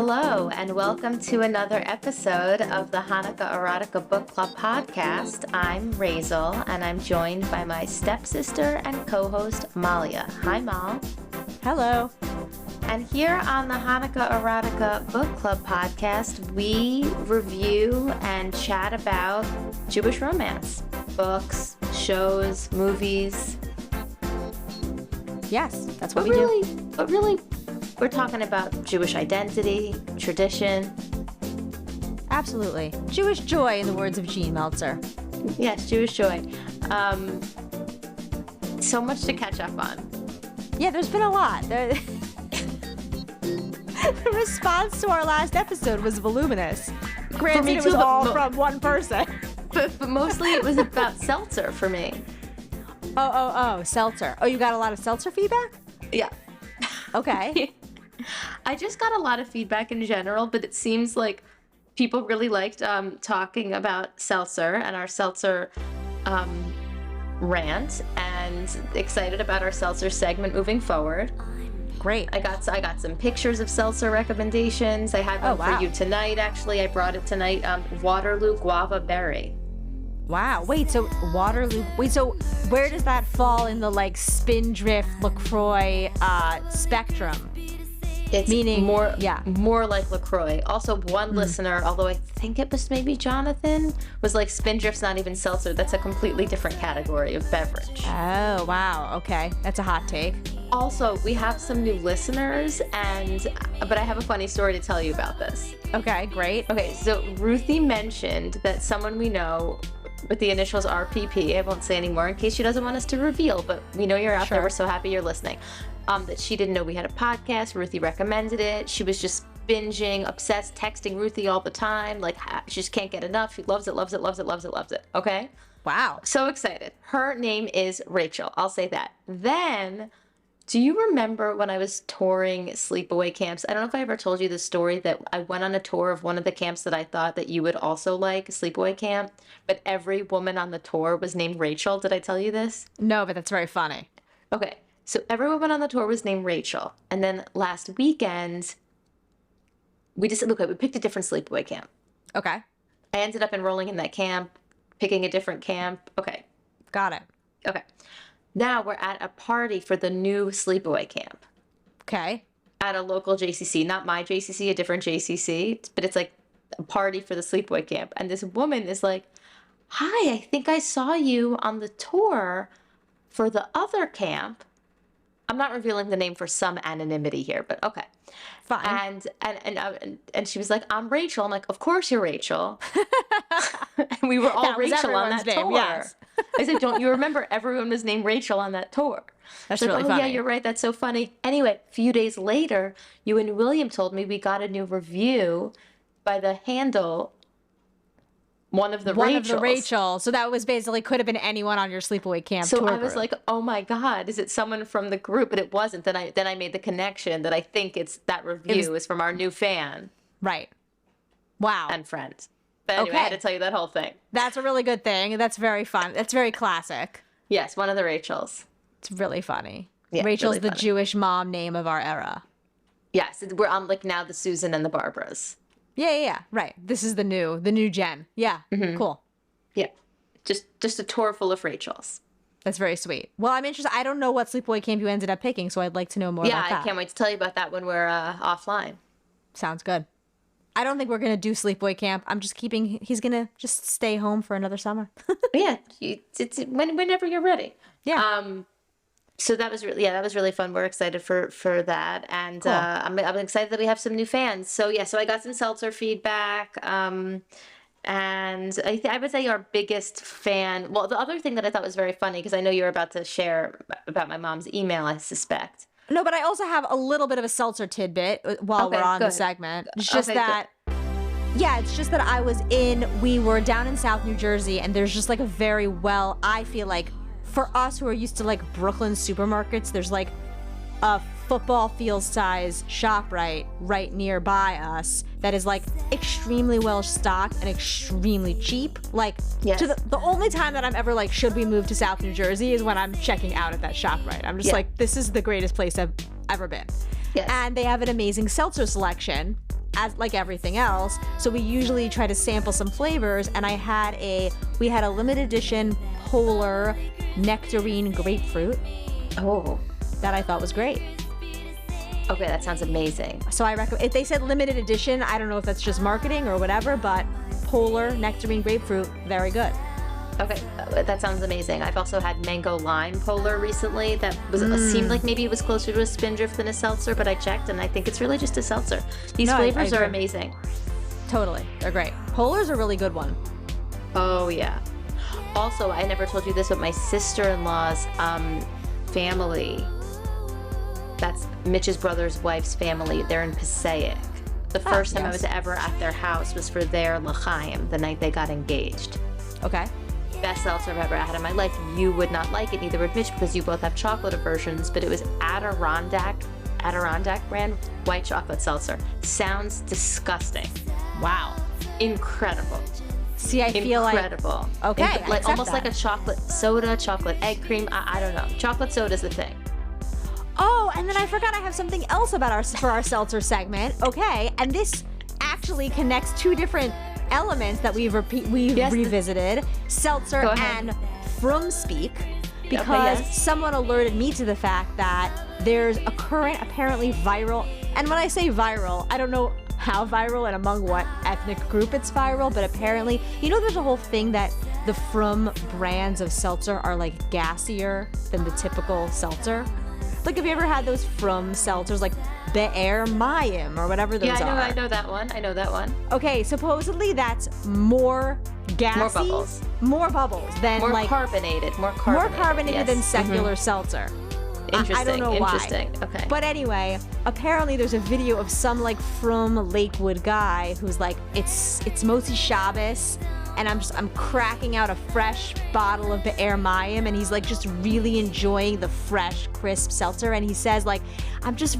Hello, and welcome to another episode of the Hanukkah Erotica Book Club podcast. I'm Raizel, and I'm joined by my stepsister and co-host, Malya. Hi, Mal. Hello. And here on the Hanukkah Erotica Book Club podcast, we review and chat about Jewish romance. Books, shows, movies. Yes, that's what we do. But really, we're talking about Jewish identity, tradition. Absolutely. Jewish joy, in the words of Gene Meltzer. Yes, Jewish joy. So much to catch up on. Yeah, there's been a lot. The response to our last episode was voluminous. Granted, it was all from one person. But mostly it was about seltzer for me. Oh, seltzer. Oh, you got a lot of seltzer feedback? Yeah. Okay. I just got a lot of feedback in general, but it seems like people really liked talking about seltzer and our seltzer rant, and excited about our seltzer segment moving forward. Great. I got some pictures of seltzer recommendations. I have one for you tonight, actually. I brought it tonight. Waterloo Guava Berry. Wow. Wait, so Waterloo. Wait, so where does that fall in the Spindrift LaCroix spectrum? It's meaning more like LaCroix. Also, one listener, although I think it was maybe Jonathan, was like, Spindrift's not even seltzer. That's a completely different category of beverage. Oh, wow. Okay. That's a hot take. Also, we have some new listeners, but I have a funny story to tell you about this. Okay, great. Okay, so Ruthie mentioned that someone we know with the initials RPP, I won't say anymore in case she doesn't want us to reveal, but we know you're out there. We're so happy you're listening. That she didn't know we had a podcast. Ruthie recommended it. She was just binging, obsessed, texting Ruthie all the time. She just can't get enough. She loves it, loves it, loves it, loves it, loves it. Okay? Wow. So excited. Her name is Rachel. I'll say that. Then, do you remember when I was touring sleepaway camps? I don't know if I ever told you the story that I went on a tour of one of the camps that I thought that you would also like, a sleepaway camp, but every woman on the tour was named Rachel. Did I tell you this? No, but that's very funny. Okay. So every woman on the tour was named Rachel. And then last weekend, we picked a different sleepaway camp. Okay. I ended up enrolling in that camp, picking a different camp. Okay. Got it. Okay. Now we're at a party for the new sleepaway camp. Okay. At a local JCC, not my JCC, a different JCC, but it's like a party for the sleepaway camp. And this woman is like, "Hi, I think I saw you on the tour for the other camp." I'm not revealing the name for some anonymity here, but okay. Fine. And she was like, "I'm Rachel." I'm like, "Of course you're Rachel." And we were all Rachel on that tour. Yes. I said, "Don't you remember everyone was named Rachel on that tour?" That's She's really like, funny. Yeah, you're right. That's so funny. Anyway, a few days later, you and William told me we got a new review by the handle One of the Rachels. So that was basically could have been anyone on your sleepaway camp tour So I was group. like, "Oh my God, is it someone from the group?" But it wasn't. Then I made the connection that I think it's that review is from our new fan. Right. Wow. And friend. But anyway, I had to tell you that whole thing. That's a really good thing. That's very fun. That's very classic. Yes, one of the Rachels. It's really funny. Yeah, Rachel's really the funny. Jewish mom name of our era. Yes, we're on now the Susan and the Barbaras. Yeah. Right. This is the new gen. Yeah. Mm-hmm. Cool. Yeah. Just a tour full of Rachels. That's very sweet. Well, I'm interested. I don't know what sleepaway camp you ended up picking, so I'd like to know more about that. Yeah, I can't wait to tell you about that when we're offline. Sounds good. I don't think we're going to do sleepaway camp. I'm just he's going to just stay home for another summer. Yeah, it's whenever you're ready. Yeah. So that was really fun. We're excited for that, and Cool. I'm excited that we have some new fans. So I got some seltzer feedback, and I would say our biggest fan. Well, the other thing that I thought was very funny, because I know you're about to share about my mom's email, I suspect. No, but I also have a little bit of a seltzer tidbit while we're on the segment. It's just that, it's just that we were down in South New Jersey, and there's just I feel like, for us who are used to Brooklyn supermarkets, there's a football field size ShopRite right nearby us that is extremely well stocked and extremely cheap. Yes. To the only time that I'm ever should we move to South New Jersey is when I'm checking out at that ShopRite. I'm just this is the greatest place I've ever been. Yes. And they have an amazing seltzer selection. as like everything else. So we usually try to sample some flavors, and we had a limited edition polar nectarine grapefruit. Oh. That I thought was great. Okay, that sounds amazing. So I recommend, if they said limited edition, I don't know if that's just marketing or whatever, but polar nectarine grapefruit, very good. Okay, that sounds amazing. I've also had mango lime polar recently. That was seemed like maybe it was closer to a spindrift than a seltzer, but I checked and I think it's really just a seltzer. These flavors are amazing. Totally, they're great. Polar's a really good one. Oh yeah. Also, I never told you this, but my sister-in-law's family, that's Mitch's brother's wife's family, they're in Passaic. The first time I was ever at their house was for their l'chaim, the night they got engaged. Okay. Best seltzer I've ever had in my life. You would not like it, neither would Mitch, because you both have chocolate aversions, but it was Adirondack brand white chocolate seltzer. Sounds disgusting. Wow. Incredible. See, I feel like incredible. Okay, like almost that. like a chocolate soda, chocolate egg cream. I don't know. Chocolate soda's the thing. Oh, and then I forgot I have something else about for our seltzer segment. Okay, and this actually connects two different elements that we've revisited, seltzer and from speak, because someone alerted me to the fact that there's a current apparently viral, and when I say viral, I don't know how viral and among what ethnic group it's viral, but apparently, there's a whole thing that the From brands of seltzer are like gassier than the typical seltzer. Like, have you ever had those From seltzers, like Be'er Mayim or whatever those are? Yeah, I know that one. Okay, supposedly that's more gassy, more bubbles than more carbonated than secular seltzer. Interesting. I don't know why. Okay. But anyway, apparently there's a video of some like From Lakewood guy who's like, it's Motzi Shabbos, and I'm cracking out a fresh bottle of Be'er Mayim, and he's like just really enjoying the fresh, crisp seltzer, and he says like, I'm this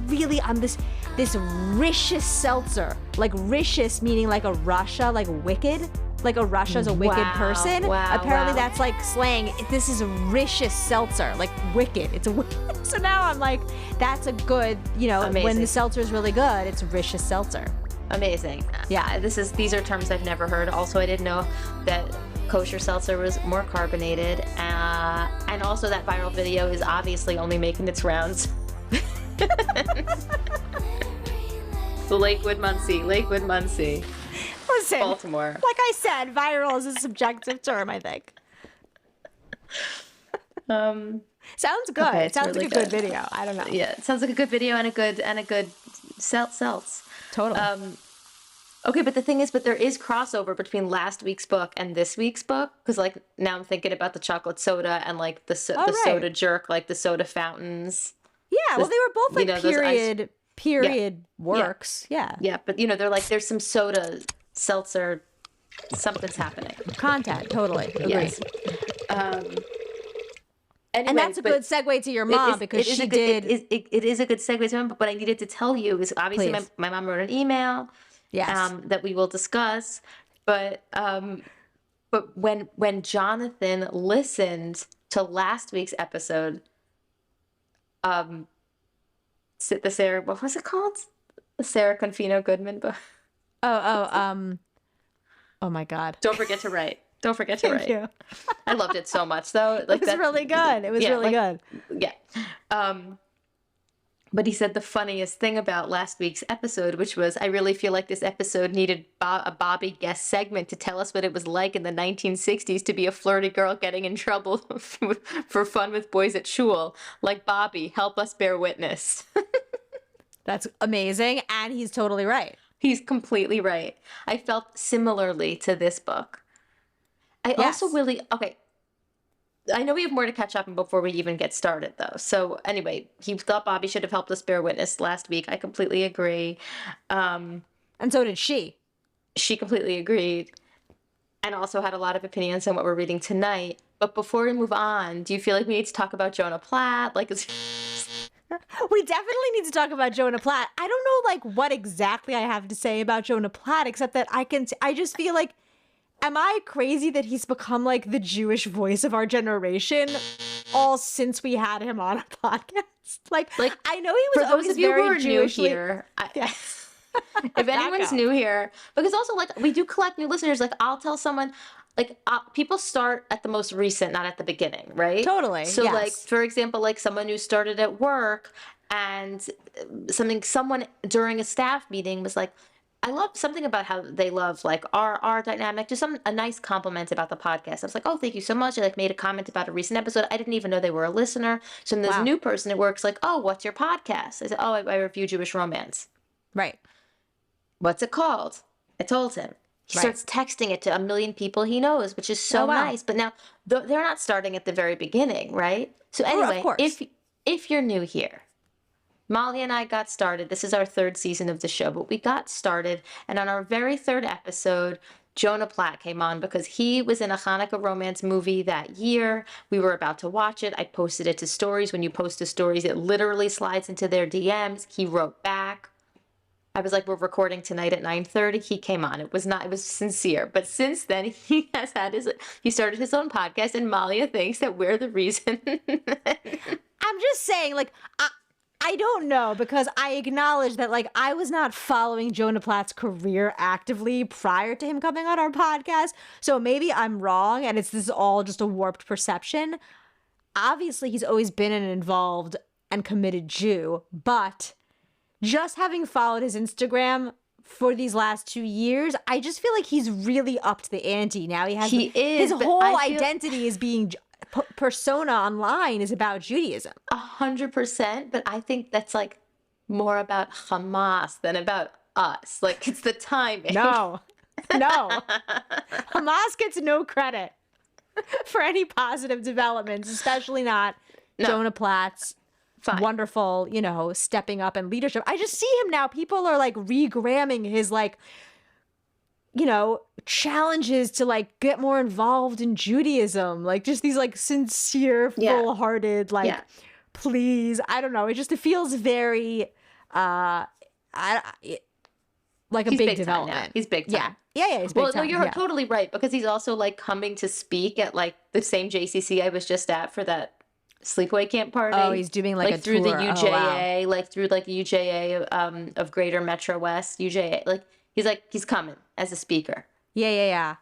ricious seltzer, like ricious meaning like a Russia, like wicked. Like a Russia's a wicked person. Apparently that's like slang. This is a ricious seltzer, like wicked. So now I'm like, that's a good, Amazing. When the seltzer is really good, it's ricious seltzer. Amazing. Yeah. These are terms I've never heard. Also, I didn't know that kosher seltzer was more carbonated. And also that viral video is obviously only making its rounds. Lakewood, Muncie. Listen, Baltimore. Like I said, viral is a subjective term, I think. Sounds good. Okay, it sounds really like a good video. I don't know. Yeah, it sounds like a good video and a good seltz. Totally. Okay, but the thing is, there is crossover between last week's book and this week's book, because like now I'm thinking about the chocolate soda and like the soda jerk, like the soda fountains. Yeah, well, they were both like period works. Yeah. Yeah, but they're like, there's some soda seltzer, something's happening. Content, totally. Agreed. Yes. Anyway, and that's a good segue to your mom, because she did. It is a good segue to mom, but I needed to tell you is obviously my mom wrote an email. Yes. That we will discuss, but when Jonathan listened to last week's episode, the Sarah, what was it called? The Sarah Confino Goodman book. Oh my God. Don't forget to write. Thank you. I loved it so much, though. Like, it was really good. It was really good. Yeah. But he said the funniest thing about last week's episode, which was, I really feel like this episode needed a Bobby guest segment to tell us what it was like in the 1960s to be a flirty girl getting in trouble for fun with boys at shul. Like, Bobby, help us bear witness. That's amazing. And he's totally right. He's completely right. I felt similarly to this book. I also really, I know we have more to catch up on before we even get started, though. So anyway, he thought Bobby should have helped us bear witness last week. I completely agree. And so did she. She completely agreed. And also had a lot of opinions on what we're reading tonight. But before we move on, do you feel like we need to talk about Jonah Platt? Like, we definitely need to talk about Jonah Platt. I don't know, like, what exactly I have to say about Jonah Platt, except that I just feel like, am I crazy that he's become like the Jewish voice of our generation all since we had him on a podcast? Like I know he was always very Jewish here. Yes. If anyone's new here, because also like we do collect new listeners, like I'll tell someone, like people start at the most recent, not at the beginning, right? Totally. So yes. like, for example, like someone who started at work and someone during a staff meeting was like, I love something about how they love like our dynamic, just a nice compliment about the podcast. I was like, oh, thank you so much. I like made a comment about a recent episode. I didn't even know they were a listener. So then this new person at work's like, oh, what's your podcast? I said, oh, I review Jewish romance. Right. What's it called? I told him. He starts texting it to a million people he knows, which is so nice. But now they're not starting at the very beginning, right? So anyway, if you're new here, Malya and I got started. This is our third season of the show, but we got started. And on our very third episode, Jonah Platt came on because he was in a Hanukkah romance movie that year. We were about to watch it. I posted it to stories. When you post to stories, it literally slides into their DMs. He wrote back. I was like, we're recording tonight at 9:30. He came on. It was sincere. But since then, he started his own podcast, and Malya thinks that we're the reason. I'm just saying, like, I don't know, because I acknowledge that, like, I was not following Jonah Platt's career actively prior to him coming on our podcast. So maybe I'm wrong, and this is all just a warped perception. Obviously, he's always been an involved and committed Jew, but just having followed his Instagram for these last 2 years, I just feel like he's really upped the ante. Now his whole identity is being persona online is about Judaism. 100%, but I think that's like more about Hamas than about us. Like, it's the timing. No. Hamas gets no credit for any positive developments, especially not Jonah Platt's wonderful, stepping up and leadership. I just see him now. People are like regramming his challenges to like get more involved in Judaism. Like just these like sincere, full-hearted, please. I don't know. It feels very like a big development. He's big time. Yeah, he's big time. Well, no, you're totally right, because he's also like coming to speak at like the same JCC I was just at for that sleepaway camp party. Oh, he's doing like a through tour. The UJA, like through like the UJA of Greater Metro West. UJA, like he's coming as a speaker. Yeah.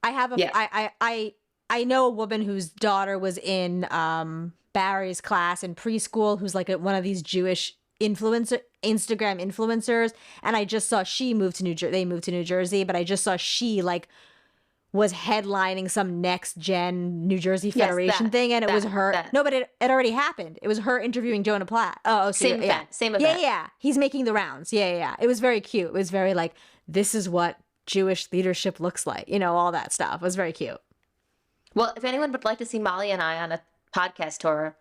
I have I know a woman whose daughter was in Barry's class in preschool, who's like one of these Jewish Instagram influencers, and I just saw she moved to New Jersey. They moved to New Jersey, but I just saw she like was headlining some next gen New Jersey Federation thing, and it was her. No, but it already happened. It was her interviewing Jonah Platt. Same event. Yeah. He's making the rounds. Yeah. It was very cute. It was very like, this is what Jewish leadership looks like. All that stuff. It was very cute. Well, if anyone would like to see Malya and I on a podcast tour,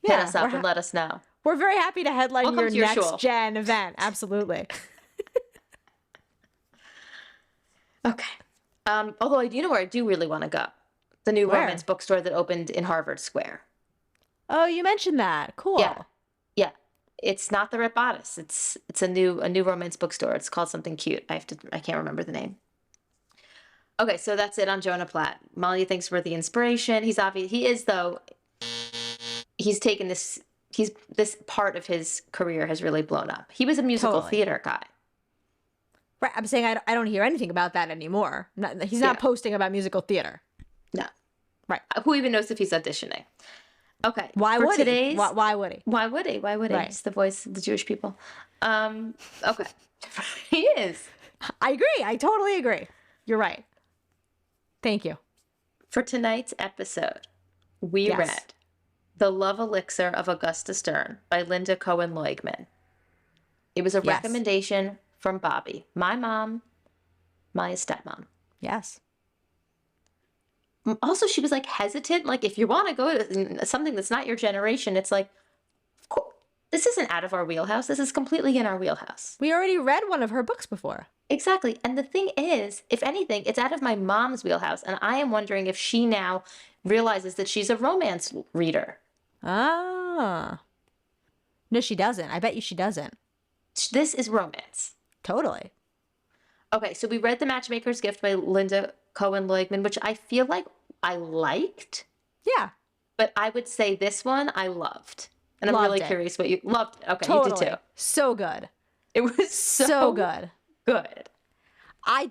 hit us up and let us know. We're very happy to headline your next gen event. Absolutely. Okay. Although you know where I do really want to go? The new romance bookstore that opened in Harvard Square. Oh, you mentioned that. Cool. Yeah. It's not the Red Bodice. It's a new romance bookstore. It's called something cute. I can't remember the name. Okay, so that's it on Jonah Platt. Malya thinks we're the inspiration. He's taken this. This part of his career has really blown up. He was a musical theater guy. Right, I'm saying I don't hear anything about that anymore. He's not posting about musical theater. No. Right. Who even knows if he's auditioning? Okay. Why would he? Why would he? Why would he? Right. It's the voice of the Jewish people. Okay. He is. I agree. I totally agree. You're right. Thank you. For tonight's episode, we read The Love Elixir of Augusta Stern by Lynda Cohen Loigman. It was a recommendation from Bobby, my mom, my stepmom. Yes. Also, she was like hesitant. Like, if you want to go to something that's not your generation, it's like, this isn't out of our wheelhouse. This is completely in our wheelhouse. We already read one of her books before. Exactly. And the thing is, if anything, it's out of my mom's wheelhouse. And I am wondering if she now realizes that she's a romance reader. Ah. No, she doesn't. I bet you she doesn't. This is romance. Totally. Okay, so we read The Matchmaker's Gift by Lynda Cohen Loigman, which I feel like I liked. Yeah. But I would say this one I loved. And I'm really curious what you loved. Okay, totally. You did too. So good. It was So good. Good. I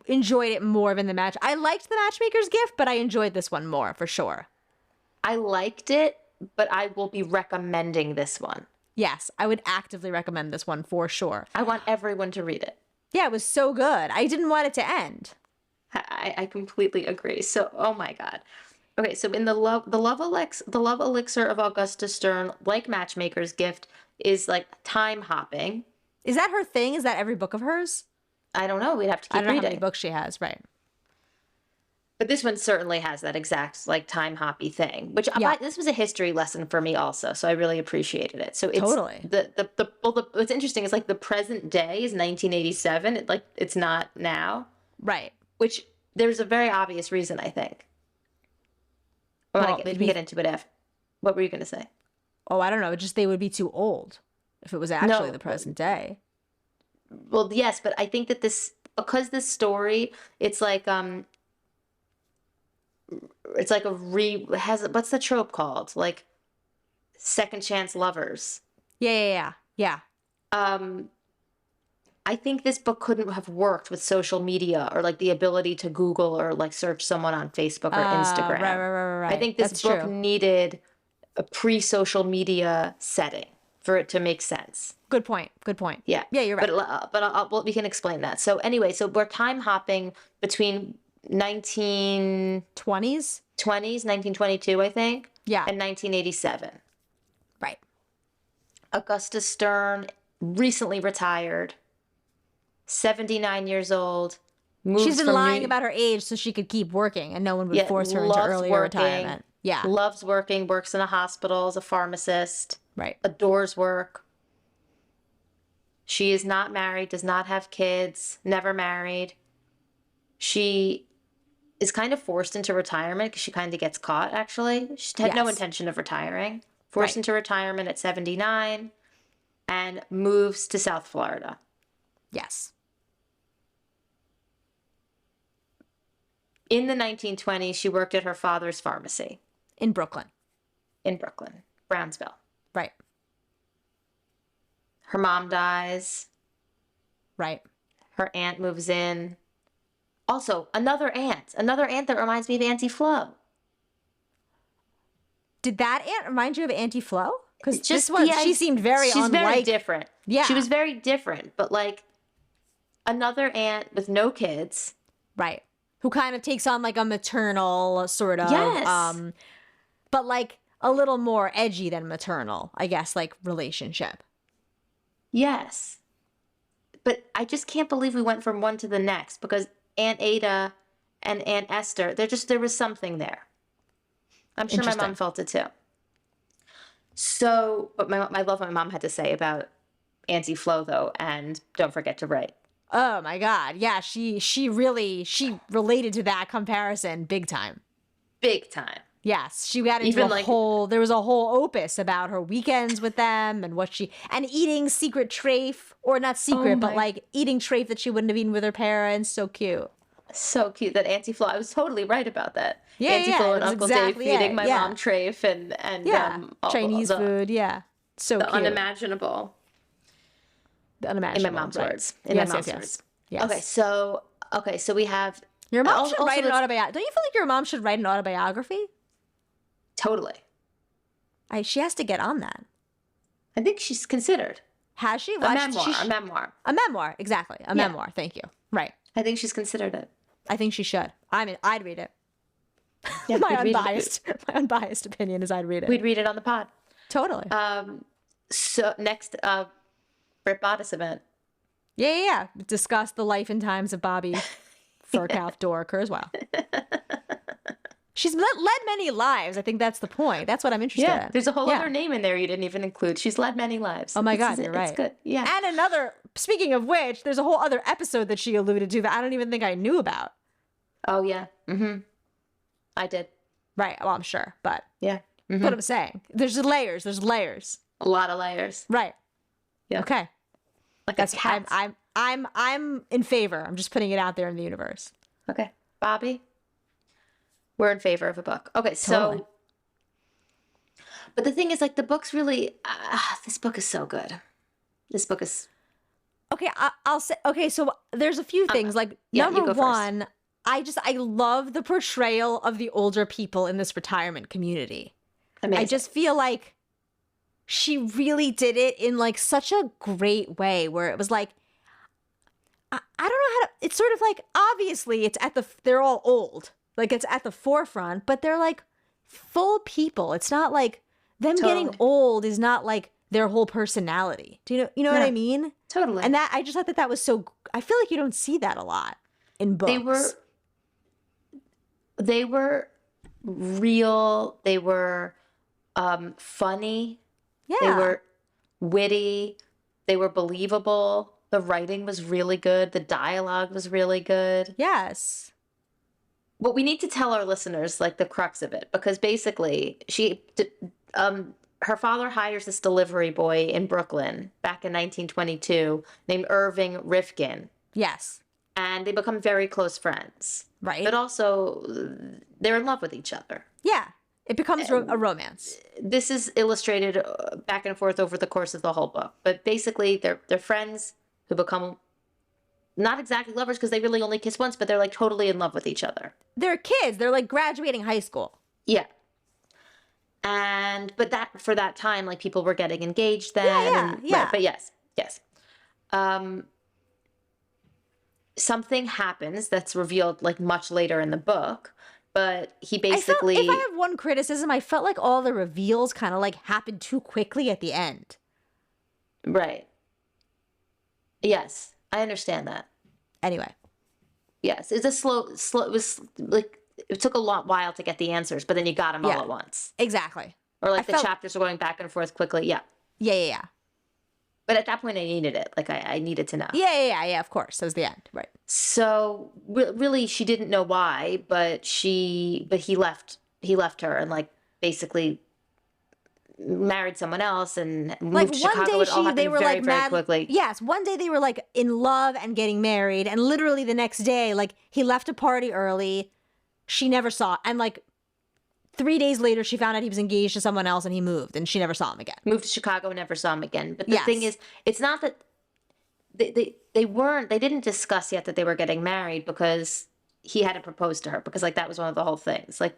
enjoyed it more than the match. I liked the Matchmaker's Gift, but I enjoyed this one more for sure. I liked it, but I will be recommending this one. Yes, I would actively recommend this one for sure. I want everyone to read it. Yeah, it was so good. I didn't want it to end. I completely agree. So, oh my God. Okay, so in the love elixir of Augusta Stern, like Matchmaker's Gift, is like time hopping. Is that her thing? Is that every book of hers? I don't know. We'd have to keep reading. I don't know how many books she has, right? But this one certainly has that exact like time hoppy thing, which this was a history lesson for me also, so I really appreciated it. So it's totally what's interesting is like the present day is 1987. It's not now, right? Which there's a very obvious reason, I think. We can get into it after. What were you going to say? Oh, I don't know. Just they would be too old if it was actually the present day. Well, yes, but I think that because this story, it's like what's the trope called? Like second chance lovers. Yeah. I think this book couldn't have worked with social media or like the ability to Google or like search someone on Facebook or Instagram. Right. I think this book needed a pre-social media setting for it to make sense. Good point. Yeah, you're right. But we can explain that. So anyway, so we're time hopping between 1920s, 1922, I think. Yeah. And 1987. Right. Augusta Stern, recently retired, 79 years old. She's been lying about her age so she could keep working and no one would force her into earlier retirement. Yeah. Loves working, works in a hospital as a pharmacist. Right. Adores work. She is not married, does not have kids, never married. She is kind of forced into retirement because she kind of gets caught, actually. She had no intention of retiring. Forced into retirement at 79 and moves to South Florida. Yes. In the 1920s, she worked at her father's pharmacy. In Brooklyn, Brownsville. Right. Her mom dies. Right. Her aunt moves in. Also, another aunt that reminds me of Auntie Flo. Did that aunt remind you of Auntie Flo? Because this one, she seemed she's very different. Yeah. She was very different, but like another aunt with no kids. Right. Who kind of takes on like a maternal sort of, but like a little more edgy than maternal, I guess, like relationship. Yes. But I just can't believe we went from one to the next because Aunt Ada and Aunt Esther, there was something there. I'm sure my mom felt it too. So, but I love what my mom had to say about Auntie Flo though, and don't forget to write. Oh my God. Yeah, she related to that comparison big time. Big time. Yes, she got into there was a whole opus about her weekends with them and and eating secret trafe, or not secret, but like eating trafe that she wouldn't have eaten with her parents. So cute. So cute. That Auntie Flo, I was totally right about that. Yeah, Auntie Flo and Uncle Dave feeding my mom trafe and Chinese food. Yeah, so the cute. Unimaginable. The unimaginable. In my mom's words. Yes. Okay, so we have your mom should write an autobiography. Don't you feel like your mom should write an autobiography? Totally. She has to get on that. I think she's considered. Has she? A memoir. A memoir, exactly. A memoir. Thank you. Right. I think she's considered it. I think she should. I'd read it. Yeah, my unbiased opinion is I'd read it. We'd read it on the pod. Totally. So next, Brit Bodice event. Yeah. Discuss the life and times of Bobby Furcalf Dorr Kurzweil. She's led many lives. I think that's the point. That's what I'm interested in. There's a whole other name in there you didn't even include. She's led many lives. Oh my God, you're right. It's good. Yeah. And speaking of which, there's a whole other episode that she alluded to that I don't even think I knew about. Oh yeah. Mm-hmm. I did. Right. Well, I'm sure, but yeah. Mm-hmm. What I'm saying. There's layers. A lot of layers. Right. Yeah. Okay. Like that's I'm in favor. I'm just putting it out there in the universe. Okay. Bobby, we're in favor of a book. Okay, so totally. But the thing is, like, the book's really this book is so good. This book is... Okay, I'll say, okay, so there's a few things. Like, number one, I love the portrayal of the older people in this retirement community. Amazing. I just feel like she really did it in like such a great way where it was like, I don't know how to, it's sort of like, obviously it's they're all old. Like it's at the forefront, but they're like full people. It's not like them getting old is not like their whole personality. Do you know what I mean? Totally. And I just thought that was so, I feel like you don't see that a lot in books. They were real. They were funny. Yeah. They were witty. They were believable. The writing was really good. The dialogue was really good. Yes. What we need to tell our listeners, like the crux of it, because basically her father hires this delivery boy in Brooklyn back in 1922 named Irving Rifkin. Yes. And they become very close friends. Right. But also, they're in love with each other. Yeah. It becomes a romance. This is illustrated back and forth over the course of the whole book. But basically, they're friends who become not exactly lovers because they really only kiss once, but they're like totally in love with each other. They're kids. They're like graduating high school. Yeah. But that for that time, like people were getting engaged then. Yeah. Right, but yes. Something happens that's revealed like much later in the book, but he basically... if I have one criticism, I felt like all the reveals kind of like happened too quickly at the end. Right. Yes, I understand that. Anyway. Yes, it's a slow, it was like, it took a while to get the answers, but then you got them all at once. Exactly. Or like the chapters were going back and forth quickly. Yeah. Yeah. But at that point, I needed it. Like I needed to know. Yeah. Of course, that was the end, right? So really, she didn't know why, but he left her and like basically married someone else and moved to Chicago. It all happened very quickly. Yes, one day they were like in love and getting married, and literally the next day, like he left a party early. She never saw, and like 3 days later, she found out he was engaged to someone else, and he moved, and she never saw him again. Moved to Chicago, never saw him again. But the thing is, it's not that they didn't discuss yet that they were getting married because he hadn't proposed to her, because like that was one of the whole things. Like,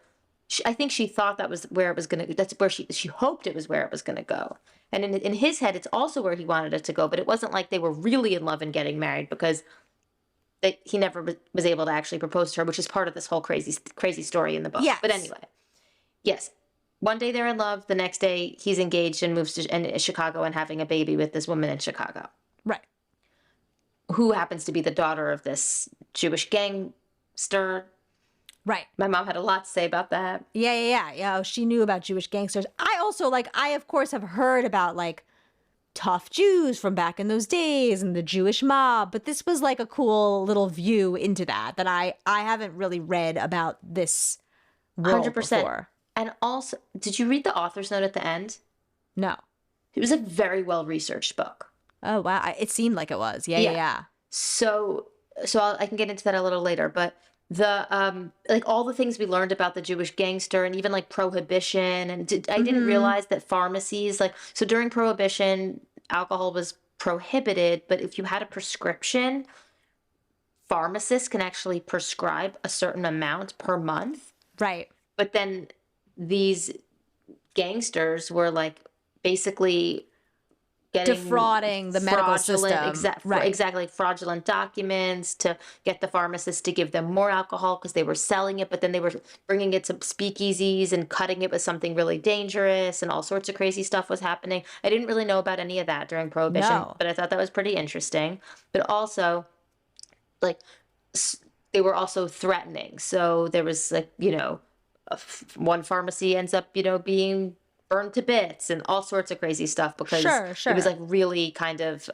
I think she thought that was where it was gonna. That's where she hoped it was where it was gonna go. And in his head, it's also where he wanted it to go. But it wasn't like they were really in love and getting married because he never was able to actually propose to her, which is part of this whole crazy story in the book. Yes. But anyway, yes. One day they're in love. The next day he's engaged and moves to Chicago and having a baby with this woman in Chicago. Right. Who happens to be the daughter of this Jewish gangster. Right. My mom had a lot to say about that. Yeah. She knew about Jewish gangsters. I also I of course have heard about like tough Jews from back in those days and the Jewish mob, but this was like a cool little view into that I haven't really read about this world 100%. Before. And also, did you read the author's note at the end? No. It was a very well-researched book. Oh, wow. It seemed like it was. Yeah. So I can get into that a little later, but the like all the things we learned about the Jewish gangster and even like prohibition, and I didn't realize that pharmacies, like, so during prohibition alcohol was prohibited, but if you had a prescription, pharmacists can actually prescribe a certain amount per month. Right. But then these gangsters were like basically defrauding the medical system. Exactly. Fraudulent documents to get the pharmacists to give them more alcohol because they were selling it, but then they were bringing it to speakeasies and cutting it with something really dangerous, and all sorts of crazy stuff was happening. I didn't really know about any of that during Prohibition, but I thought that was pretty interesting. But also, like, they were also threatening. So there was like, one pharmacy ends up, being burned to bits and all sorts of crazy stuff because it was like really kind of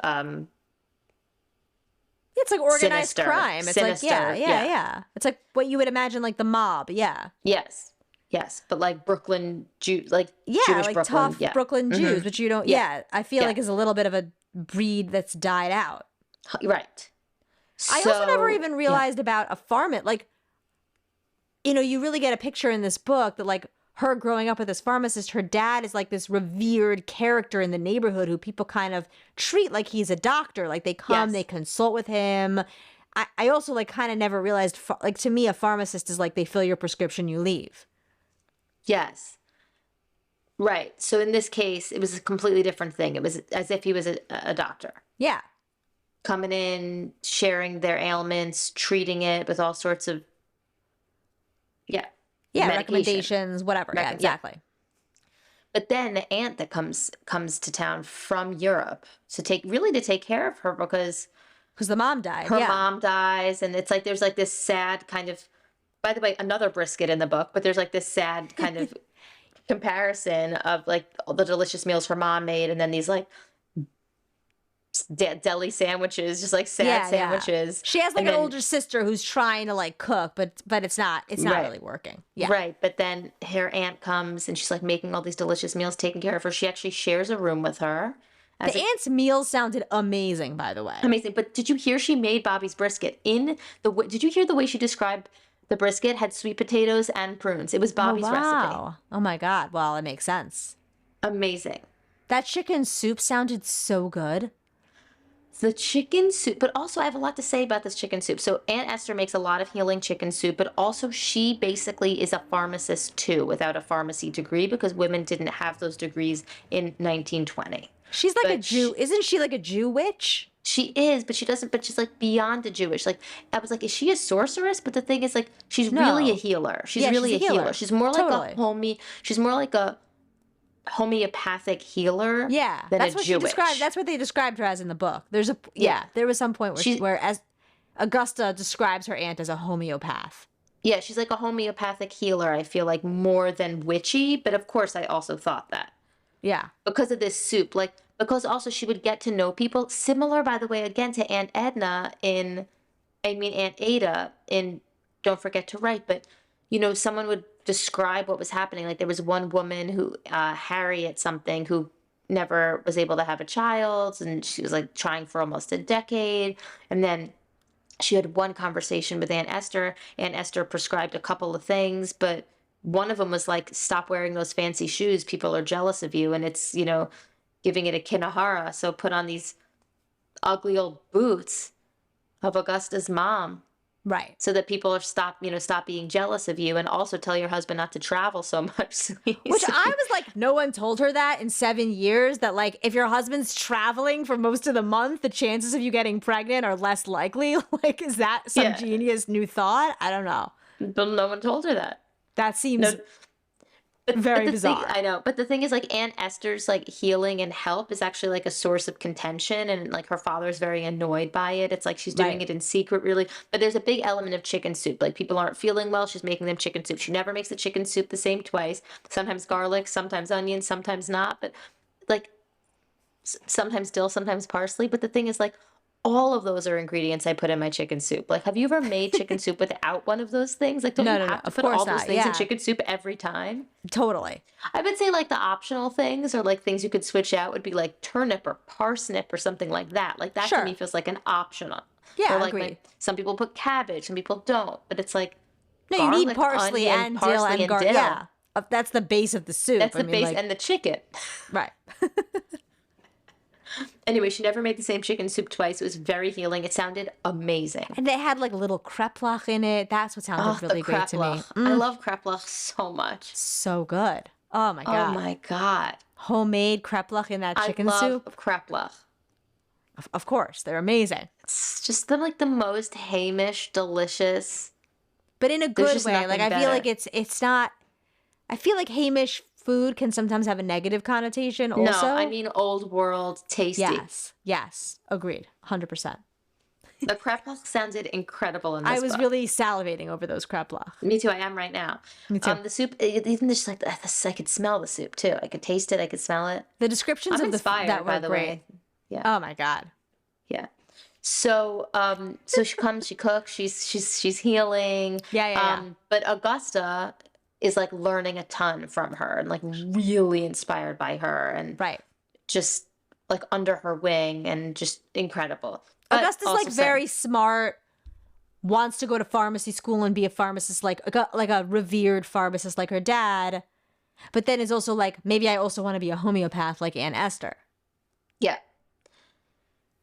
it's like organized crime. It's sinister. Like yeah. It's like what you would imagine like the mob. Yeah. Yes. But like Brooklyn Jews, like Jewish like Brooklyn, tough Brooklyn Jews, which you don't. Yeah, I feel like is a little bit of a breed that's died out. Right. I also never even realized about a farm. You really get a picture in this book that like her growing up with this pharmacist, her dad is like this revered character in the neighborhood who people kind of treat like he's a doctor. Like they come, they consult with him. I also like kind of never realized, like to me, a pharmacist is like they fill your prescription, you leave. Yes. Right. So in this case, it was a completely different thing. It was as if he was a doctor. Yeah. Coming in, sharing their ailments, treating it with all sorts of, recommendations, whatever. Yeah, exactly. But then the aunt that comes to town from Europe to take care of her because the mom died. Her mom dies, and it's like there's like this sad kind of, by the way, another brisket in the book, but there's like this sad kind of comparison of like all the delicious meals her mom made, and then these like deli sandwiches, just like sad sandwiches. She has like an older sister who's trying to like cook, but it's not really working. Yeah. Right. But then her aunt comes and she's like making all these delicious meals, taking care of her. She actually shares a room with her. The aunt's meals sounded amazing, by the way. Amazing. But did you hear she made Bobby's brisket did you hear the way she described the brisket had sweet potatoes and prunes? It was Bobby's recipe. Oh my God. Well, it makes sense. Amazing. That chicken soup sounded so good. The chicken soup, but also I have a lot to say about this chicken soup. So Aunt Esther makes a lot of healing chicken soup, but also she basically is a pharmacist too, without a pharmacy degree, because women didn't have those degrees in 1920. She's like a Jew. Isn't she like a Jew witch? She is, but she's like beyond the Jewish. Like, I was like, is she a sorceress? But the thing is, like, she's really a healer. She's really a healer. She's more like she's more like a homeopathic healer than that's a what Jewish. She described. That's what they described her as in the book. There was some point where as Augusta describes her aunt as a homeopath. Yeah, she's like a homeopathic healer, I feel like, more than witchy, but of course I also thought that. Yeah. Because of this soup, like, because also she would get to know people, similar, by the way, again, to Aunt Ada in Don't Forget to Write, but, you know, someone would describe what was happening. Like, there was one woman who, Harriet something, who never was able to have a child, and she was, like, trying for almost a decade, and then she had one conversation with Aunt Esther. Aunt Esther prescribed a couple of things, but one of them was like, stop wearing those fancy shoes. People are jealous of you. And it's, you know, giving it a kinahara. So put on these ugly old boots of Augusta's mom. Right. So that people stop being jealous of you, and also tell your husband not to travel so much. Which I was like, no one told her that in 7 years, that like, if your husband's traveling for most of the month, the chances of you getting pregnant are less likely. Like, is that some genius new thought? I don't know. But no one told her that. That seems very bizarre. I know. But the thing is, like, Aunt Esther's like healing and help is actually like a source of contention, and like her father's very annoyed by it. It's like she's doing it in secret, really. But there's a big element of chicken soup. Like, people aren't feeling well, she's making them chicken soup. She never makes the chicken soup the same twice. Sometimes garlic, sometimes onions, sometimes not. But like, sometimes dill, sometimes parsley. But the thing is, like, all of those are ingredients I put in my chicken soup. Like, have you ever made chicken soup without one of those things? Like, don't you have to put all those things in chicken soup every time? Totally. I would say, like, the optional things, or like things you could switch out, would be like turnip or parsnip or something like that. Like, that to me feels like an optional. Yeah, or like, agreed. Some people put cabbage, some people don't. But it's like, no, garlic, you need parsley onion, and dill and dill. Yeah, that's the base of the soup. That's the base, and the chicken. Right. Anyway, she never made the same chicken soup twice. It was very healing. It sounded amazing. And they had like a little kreplach in it. That's what sounded really great to me. I love kreplach so much. So good. Oh my God. Oh my God. Homemade kreplach in that chicken soup. I love kreplach. Of course. They're amazing. It's just the most Hamish, delicious. But in a good way. Like, I feel like it's not, I feel like Hamish food can sometimes have a negative connotation also. No, I mean old world, tasty. Yes. Agreed. 100%. The kreplach sounded incredible in this I was book. really salivating over those kreplach. Me too, I am right now. Me too. The soup, even just like this, I could smell the soup too. I could taste it, I could smell it. The descriptions I'm of inspired, that were by the great. way. Yeah. Oh my God. Yeah. So she comes, she cooks, she's healing. Yeah. But Augusta is like learning a ton from her, and like really inspired by her, and just like under her wing, and just incredible. But Augusta's like very smart, wants to go to pharmacy school and be a pharmacist, like a revered pharmacist like her dad. But then it's also like, maybe I also want to be a homeopath like Aunt Esther. Yeah.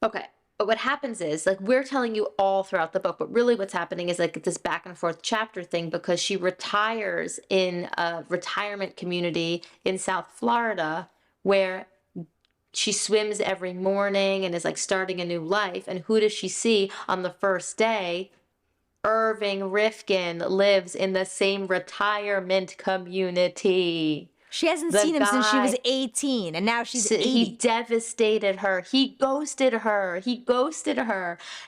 Okay. But what happens is, like, we're telling you all throughout the book, but really what's happening is like this back and forth chapter thing, because she retires in a retirement community in South Florida where she swims every morning and is like starting a new life. And who does she see on the first day? Irving Rifkin lives in the same retirement community. She hasn't seen him since she was 18, and now she's 80. He devastated her. He ghosted her.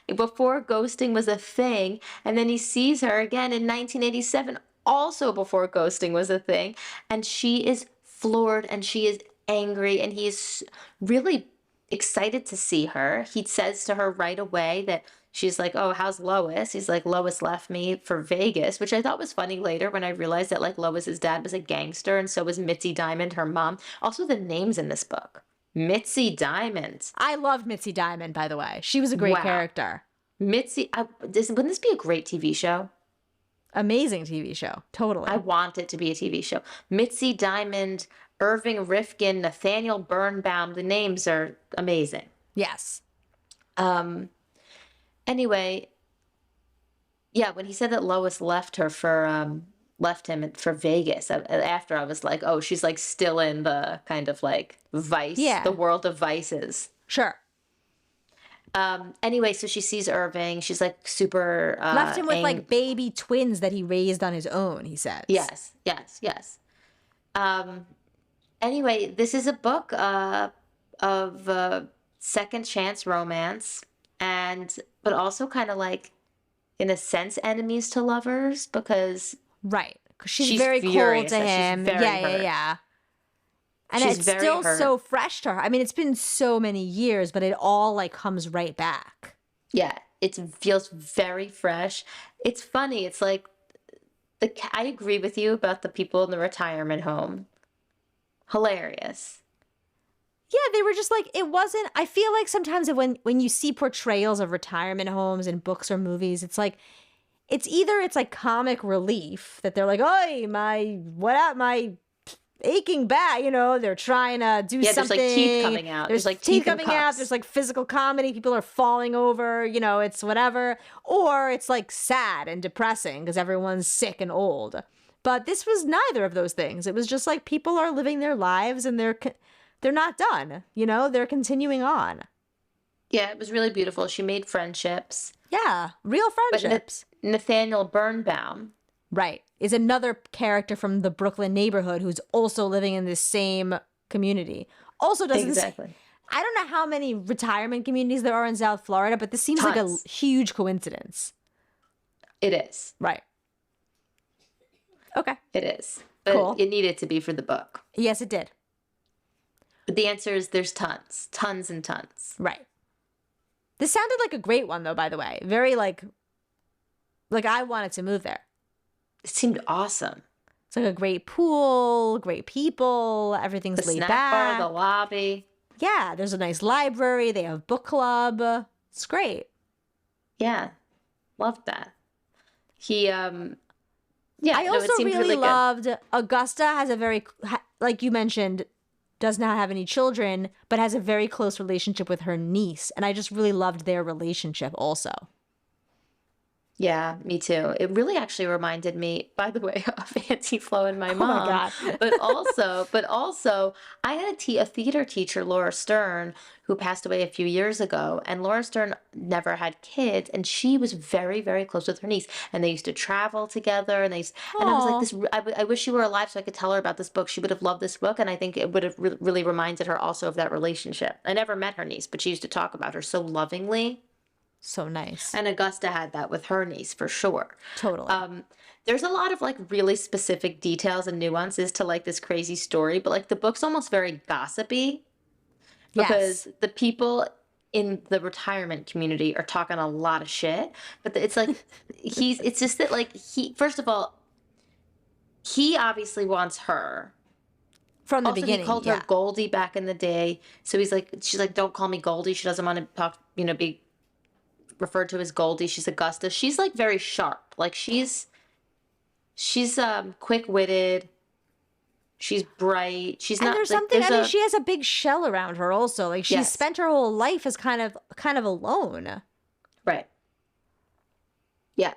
Before ghosting was a thing. And then he sees her again in 1987, also before ghosting was a thing. And she is floored and she is angry, and he is really excited to see her. He says to her right away that she's like, oh, how's Lois? He's like, Lois left me for Vegas, which I thought was funny later when I realized that like Lois's dad was a gangster and so was Mitzi Diamond, her mom. Also the names in this book. Mitzi Diamond. I loved Mitzi Diamond, by the way. She was a great character. Mitzi, wouldn't this be a great TV show? Amazing TV show. Totally. I want it to be a TV show. Mitzi Diamond, Irving Rifkin, Nathaniel Birnbaum. The names are amazing. Yes. Anyway, yeah, when he said that Lois left him for Vegas, after I was like, oh, she's like still in the kind of like vice, the world of vices. Sure. Anyway, so she sees Irving. She's like super left him with like baby twins that he raised on his own, he says. Yes. Anyway, this is a book of second chance romance, but also kind of like, in a sense, enemies to lovers, because because she's very cold to him. Yeah. And it's still so fresh to her. I mean, it's been so many years, but it all like comes right back. Yeah, it feels very fresh. It's funny. It's like I agree with you about the people in the retirement home. Hilarious. Yeah, they were just like, it wasn't, I feel like sometimes when you see portrayals of retirement homes in books or movies, it's like, it's like comic relief that they're like, oh, my aching back, they're trying to do something. There's like teeth coming out. There's like teeth coming out. There's like physical comedy. People are falling over, it's whatever. Or it's like sad and depressing because everyone's sick and old. But this was neither of those things. It was just like people are living their lives and they're not done. They're continuing on. Yeah, it was really beautiful. She made friendships. Yeah, real friendships. But Nathaniel Birnbaum. Right. Is another character from the Brooklyn neighborhood who's also living in this same community. Also does exactly. I don't know how many retirement communities there are in South Florida, but this seems like a huge coincidence. It is. Right. Okay. It is. But cool. It needed to be for the book. Yes, it did. But the answer is there's tons and tons. Right. This sounded like a great one, though, by the way. Very like I wanted to move there. It seemed awesome. It's like a great pool, great people, everything's laid back. The snack bar, the lobby. Yeah, there's a nice library. They have book club. It's great. Yeah, loved that. I also really loved Augusta has a very, like you mentioned, does not have any children, but has a very close relationship with her niece. And I just really loved their relationship also. Yeah, me too. It really actually reminded me, by the way, of Auntie Flo and my mom. Oh my God. but also, I had a theater teacher, Laura Stern, who passed away a few years ago. And Laura Stern never had kids, and she was very, very close with her niece. And they used to travel together. And I was like, I wish she were alive so I could tell her about this book. She would have loved this book, and I think it would have really reminded her also of that relationship. I never met her niece, but she used to talk about her so lovingly. So nice. And Augusta had that with her niece for sure. Totally. There's a lot of like really specific details and nuances to like this crazy story, but like the book's almost very gossipy because the people in the retirement community are talking a lot of shit. But it's like it's just that like first of all, he obviously wants her. From the also, beginning, he called her Goldie back in the day. So she's like, don't call me Goldie. She doesn't want to talk, be referred to as Goldie. She's Augusta. She's like very sharp. Like she's quick-witted. She's bright. She's and not. There's like, something. there's I mean, she has a big shell around her. Also, like she's Yes. spent her whole life as kind of alone. Right. Yeah.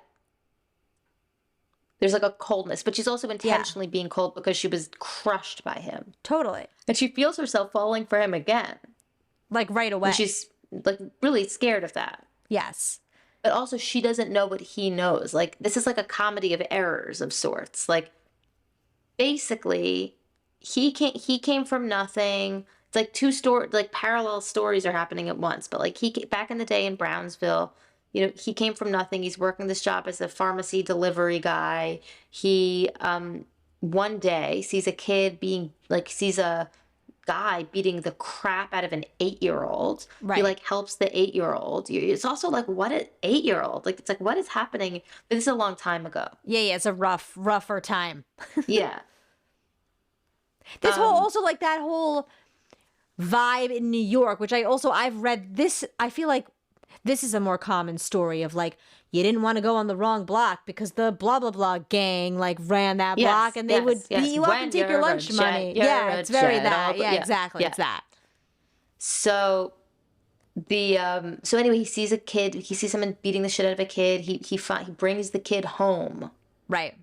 There's like a coldness, but she's also intentionally being cold because she was crushed by him. Totally. And she feels herself falling for him again. Like right away. And she's like really scared of that. Yes. But also she doesn't know what he knows. Like this is like a comedy of errors of sorts. Like basically he came from nothing. It's like like parallel stories are happening at once. But like back in the day in Brownsville, you know, he came from nothing. He's working this job as a pharmacy delivery guy. He one day sees a guy beating the crap out of an 8-year-old. Right. He like helps the 8-year-old. It's also like, what an 8-year-old? Like, it's like, what is happening? But this is a long time ago. Yeah, it's a rougher time. Yeah. This also like that whole vibe in New York, which I've read this. I feel like this is a more common story of like, you didn't want to go on the wrong block because the blah, blah, blah gang like ran that block and they would beat you up and take your lunch money. Yeah, it's very that. Yeah, exactly. Yeah. It's that. So so anyway, he sees a kid. He sees someone beating the shit out of a kid. He brings the kid home. Right.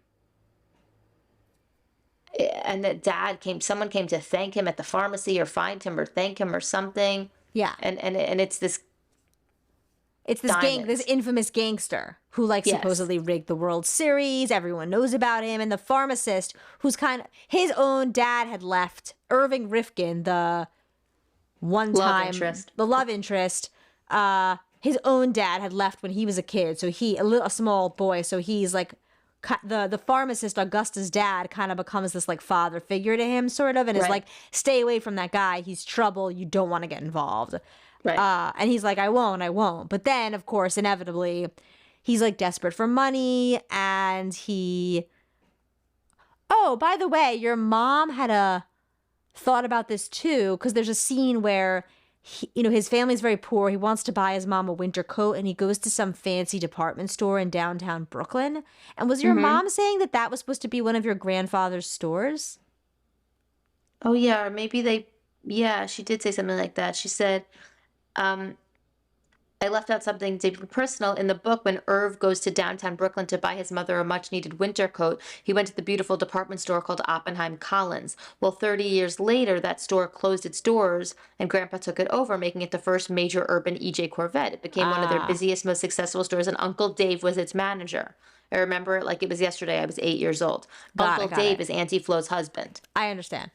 And that someone came to thank him at the pharmacy or find him or thank him or something. Yeah. And it's this this infamous gangster who like supposedly rigged the World Series. Everyone knows about him. And the pharmacist who's his own dad had left, Irving Rifkin, the love interest. His own dad had left when he was a kid. So a small boy. So he's like, the pharmacist, Augusta's dad, kind of becomes this like father figure to him sort of. And is like, stay away from that guy. He's trouble. You don't want to get involved. Right. And he's like, I won't. But then, of course, inevitably, he's like desperate for money and oh, by the way, your mom had a thought about this too, because there's a scene where, his family's very poor. He wants to buy his mom a winter coat and he goes to some fancy department store in downtown Brooklyn. And was your mom saying that was supposed to be one of your grandfather's stores? Oh, yeah. Or maybe she did say something like that. She said, I left out something deeply personal. In the book, when Irv goes to downtown Brooklyn to buy his mother a much-needed winter coat, he went to the beautiful department store called Oppenheim Collins. Well, 30 years later, that store closed its doors, and Grandpa took it over, making it the first major urban EJ Corvette. It became one of their busiest, most successful stores, and Uncle Dave was its manager. I remember it like it was yesterday. I was 8 years old. Uncle Dave is Auntie Flo's husband. I understand.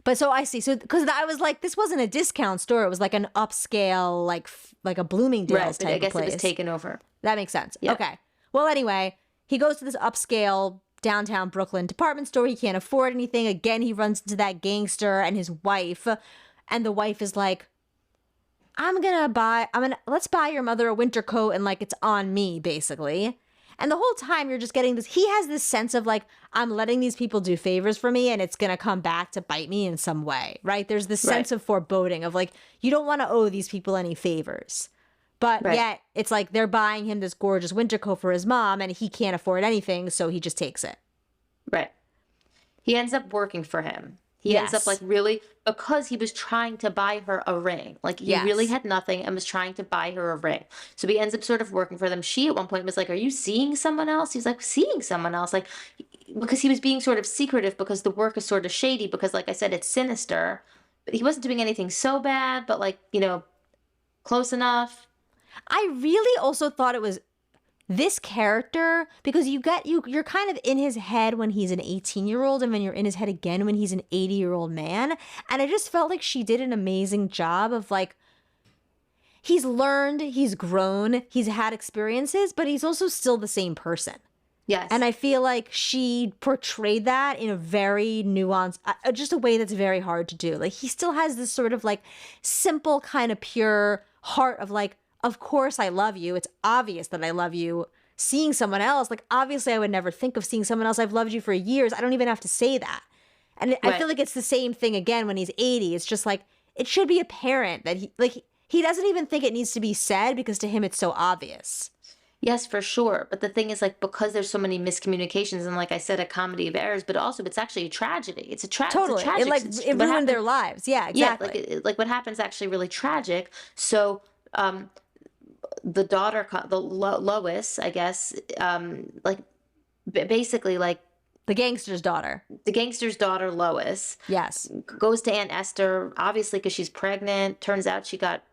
But so I see. So because I was like, this wasn't a discount store. It was like an upscale, like a Bloomingdale's type of place. I guess it was taken over. That makes sense. Yeah. Okay. Well, anyway, he goes to this upscale downtown Brooklyn department store. He can't afford anything. Again, he runs into that gangster and his wife. And the wife is like, let's buy your mother a winter coat and like it's on me, basically. And the whole time you're just getting this, he has this sense of like, I'm letting these people do favors for me and it's going to come back to bite me in some way, right? There's this sense of foreboding of like, you don't want to owe these people any favors. But yet it's like they're buying him this gorgeous winter coat for his mom and he can't afford anything, so he just takes it. Right. He ends up working for him. He ends up like really, because he was trying to buy her a ring. Like he really had nothing and was trying to buy her a ring. So he ends up sort of working for them. She at one point was like, are you seeing someone else? He's like, seeing someone else? Like, because he was being sort of secretive because the work is sort of shady because like I said, it's sinister. But he wasn't doing anything so bad, but like, close enough. I really also thought it was this character, because you're kind of in his head when he's an 18-year-old and then you're in his head again when he's an 80-year-old man. And I just felt like she did an amazing job of like, he's learned, he's grown, he's had experiences, but he's also still the same person. Yes. And I feel like she portrayed that in a very nuanced, just a way that's very hard to do. Like he still has this sort of like simple kind of pure heart of like, of course I love you. It's obvious that I love you. Seeing someone else, like obviously I would never think of seeing someone else. I've loved you for years. I don't even have to say that. And I feel like it's the same thing again when he's 80. It's just like, it should be apparent that he doesn't even think it needs to be said because to him it's so obvious. Yes, for sure. But the thing is, like, because there's so many miscommunications, and like I said, a comedy of errors, but also it's actually a tragedy. Totally. It's a tragic. It ruined their lives. Yeah, Yeah, exactly. like what happens actually really tragic. So, the daughter, Lois, I guess, like basically like the gangster's daughter. The gangster's daughter, Lois. Yes. Goes to Aunt Esther, obviously because she's pregnant. Turns out she got.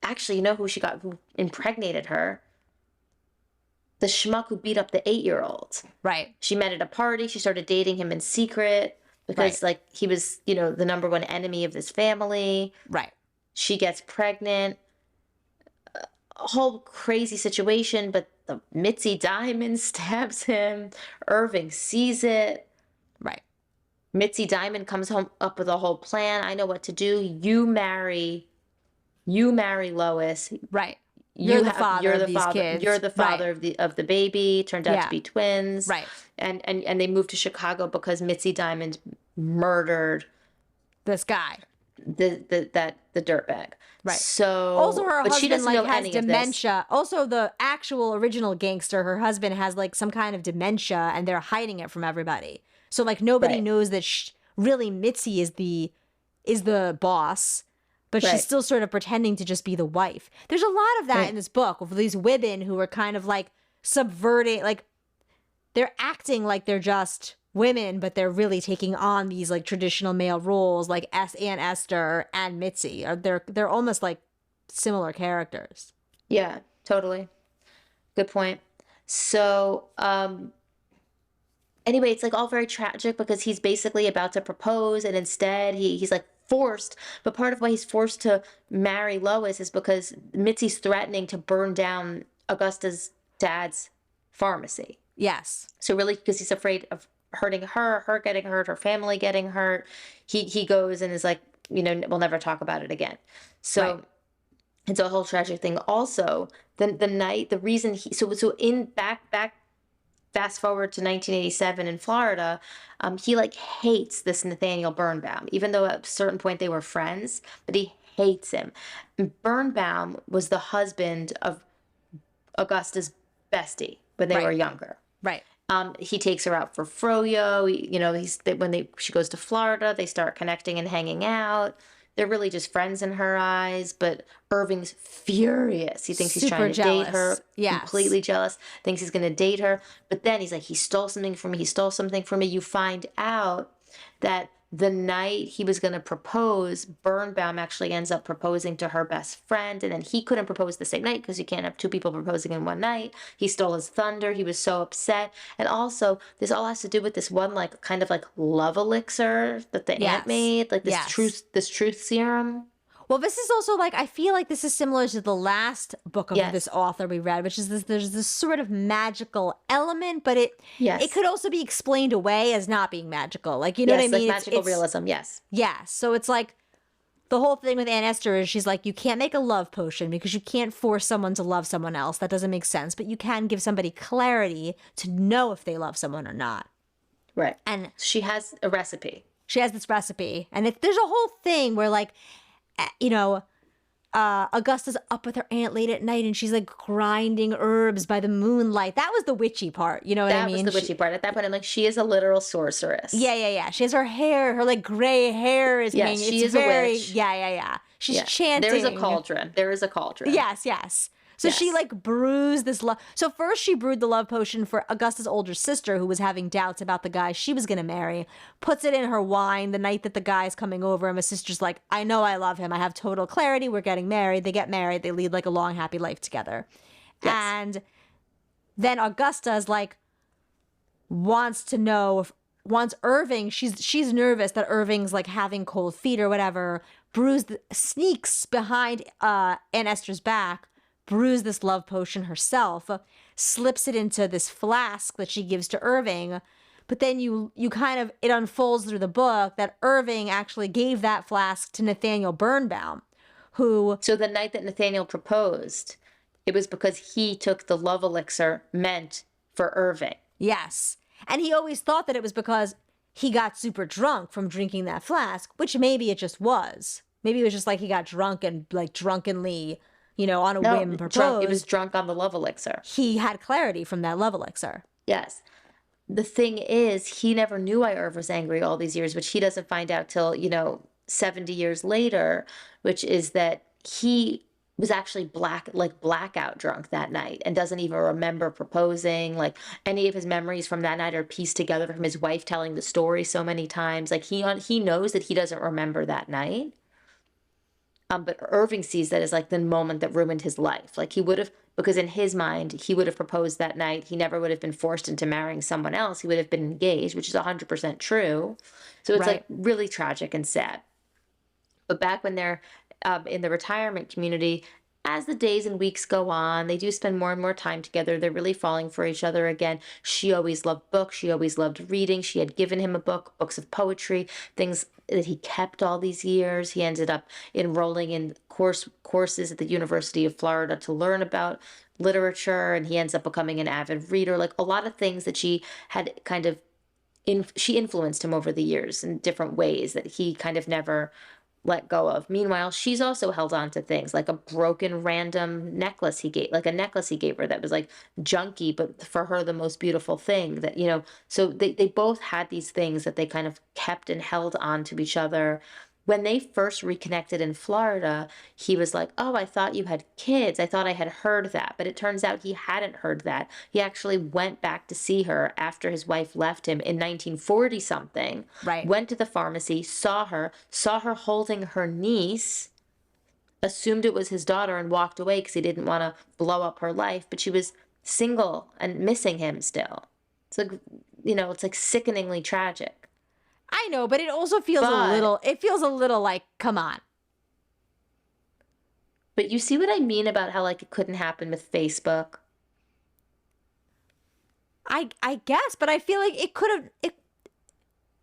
Actually, you know who impregnated her? The schmuck who beat up the 8-year-old. Right. She met at a party. She started dating him in secret because, like, he was, the number one enemy of this family. Right. She gets pregnant. A whole crazy situation, but the Mitzi Diamond stabs him. Irving sees it. Right. Mitzi Diamond comes home up with a whole plan. I know what to do. You marry Lois. Right. You're the father of these kids. You're the father of the baby. Turned out to be twins. Right. And they moved to Chicago because Mitzi Diamond murdered this guy. The dirtbag. Right. So also her husband like has dementia. This. Also the actual original gangster, her husband has like some kind of dementia and they're hiding it from everybody. So like nobody knows that really Mitzi is the boss. But she's still sort of pretending to just be the wife. There's a lot of that in this book with these women who are kind of like subverting, like they're acting like they're just women, but they're really taking on these like traditional male roles, like Aunt Esther and Mitzi. They're almost like similar characters. Yeah, totally. Good point. So, anyway, it's like all very tragic because he's basically about to propose, and instead he's like forced, but part of why he's forced to marry Lois is because Mitzi's threatening to burn down Augusta's dad's pharmacy. Yes. So really, because he's afraid of hurting her getting hurt, her family getting hurt, he goes and is like, we'll never talk about it again. So it's a whole tragic thing. Also, the reason fast forward to 1987 in Florida, he like hates this Nathaniel Birnbaum, even though at a certain point they were friends, but he hates him. Birnbaum was the husband of Augusta's bestie when they were younger. Right. He takes her out for froyo. She goes to Florida, they start connecting and hanging out. They're really just friends in her eyes, but Irving's furious. He thinks he's trying to date her. Yes. Completely jealous. Thinks he's going to date her. But then he's like, he stole something from me. You find out that the night he was going to propose, Birnbaum actually ends up proposing to her best friend. And then he couldn't propose the same night because you can't have two people proposing in one night. He stole his thunder. He was so upset. And also, this all has to do with this one, like, kind of like love elixir that the aunt made, like this truth serum. Well, this is also like, I feel like this is similar to the last book of this author we read, which is there's this sort of magical element, but it could also be explained away as not being magical. Like, you know what I mean? Like magical realism, yes. Yeah, so it's like, the whole thing with Aunt Esther is she's like, you can't make a love potion because you can't force someone to love someone else. That doesn't make sense. But you can give somebody clarity to know if they love someone or not. Right. And she has a recipe. She has this recipe. And there's a whole thing where like, Augusta's up with her aunt late at night and she's like grinding herbs by the moonlight. That was the witchy part. You know what I mean? That was the witchy part. At that point, I'm like, she is a literal sorceress. Yeah. She has her hair, her like gray hair is being, she is a witch. Yeah. She's chanting. There is a cauldron. Yes. So she like brews this love. So first she brewed the love potion for Augusta's older sister who was having doubts about the guy she was going to marry. Puts it in her wine the night that the guy's coming over. And my sister's like, I know I love him. I have total clarity. We're getting married. They get married. They lead like a long, happy life together. Yes. And then Augusta's like, wants Irving, she's nervous that Irving's like having cold feet or whatever, sneaks behind Aunt Esther's back, brews this love potion herself, slips it into this flask that she gives to Irving. But then it unfolds through the book that Irving actually gave that flask to Nathaniel Birnbaum, who... So the night that Nathaniel proposed, it was because he took the love elixir meant for Irving. Yes. And he always thought that it was because he got super drunk from drinking that flask, which maybe it just was. Maybe it was just like he got drunk and like drunkenly on a whim proposed. He was drunk on the love elixir. He had clarity from that love elixir. Yes. The thing is, he never knew why Irv was angry all these years, which he doesn't find out till, 70 years later, which is that he was actually blackout drunk that night and doesn't even remember proposing. Like, any of his memories from that night are pieced together from his wife telling the story so many times. Like, he knows that he doesn't remember that night. But Irving sees that as like the moment that ruined his life. Like, he would have, because in his mind, he would have proposed that night. He never would have been forced into marrying someone else. He would have been engaged, which is 100% true. So it's like really tragic and sad. But back when they're in the retirement community, as the days and weeks go on, they do spend more and more time together. They're really falling for each other again. She always loved books. She always loved reading. She had given him a book, books of poetry, things that he kept all these years. He ended up enrolling in courses at the University of Florida to learn about literature, and he ends up becoming an avid reader. Like, a lot of things that she had kind of, she influenced him over the years in different ways that he kind of never let go of. Meanwhile, she's also held on to things like a broken random necklace he gave, like a necklace he gave her that was like junky, but for her the most beautiful thing that, so they both had these things that they kind of kept and held on to each other. When they first reconnected in Florida, he was like, "Oh, I thought you had kids. I thought I had heard that." But it turns out he hadn't heard that. He actually went back to see her after his wife left him in 1940 something. Right. Went to the pharmacy, saw her holding her niece, assumed it was his daughter, and walked away because he didn't want to blow up her life. But she was single and missing him still. It's like, it's like sickeningly tragic. I know, but it also feels a little like, come on. But you see what I mean about how like it couldn't happen with Facebook? I guess, but I feel like it could have,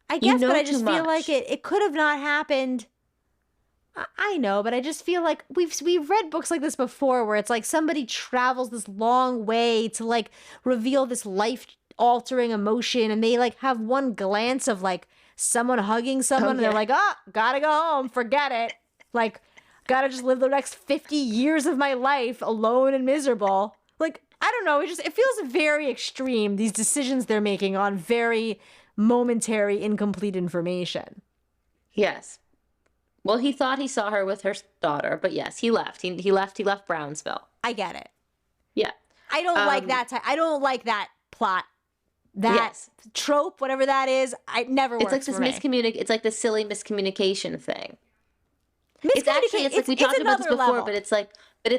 I guess, but I just feel like it could have not happened. I know, but I just feel like we've read books like this before where it's like somebody travels this long way to like reveal this life-altering emotion, and they like have one glance of like someone hugging someone, and they're like, "Oh, gotta go home, forget it. Like, gotta just live the next 50 years of my life alone and miserable." Like, I don't know, it feels very extreme, these decisions they're making on very momentary, incomplete information. Yes. Well, he thought he saw her with her daughter, but yes, he left. He left Brownsville. I get it. Yeah. I don't like that I don't like that plot. That trope, whatever that is, it never works. It's like this it's like the silly miscommunication thing. It's like we talked about this before, level. but it's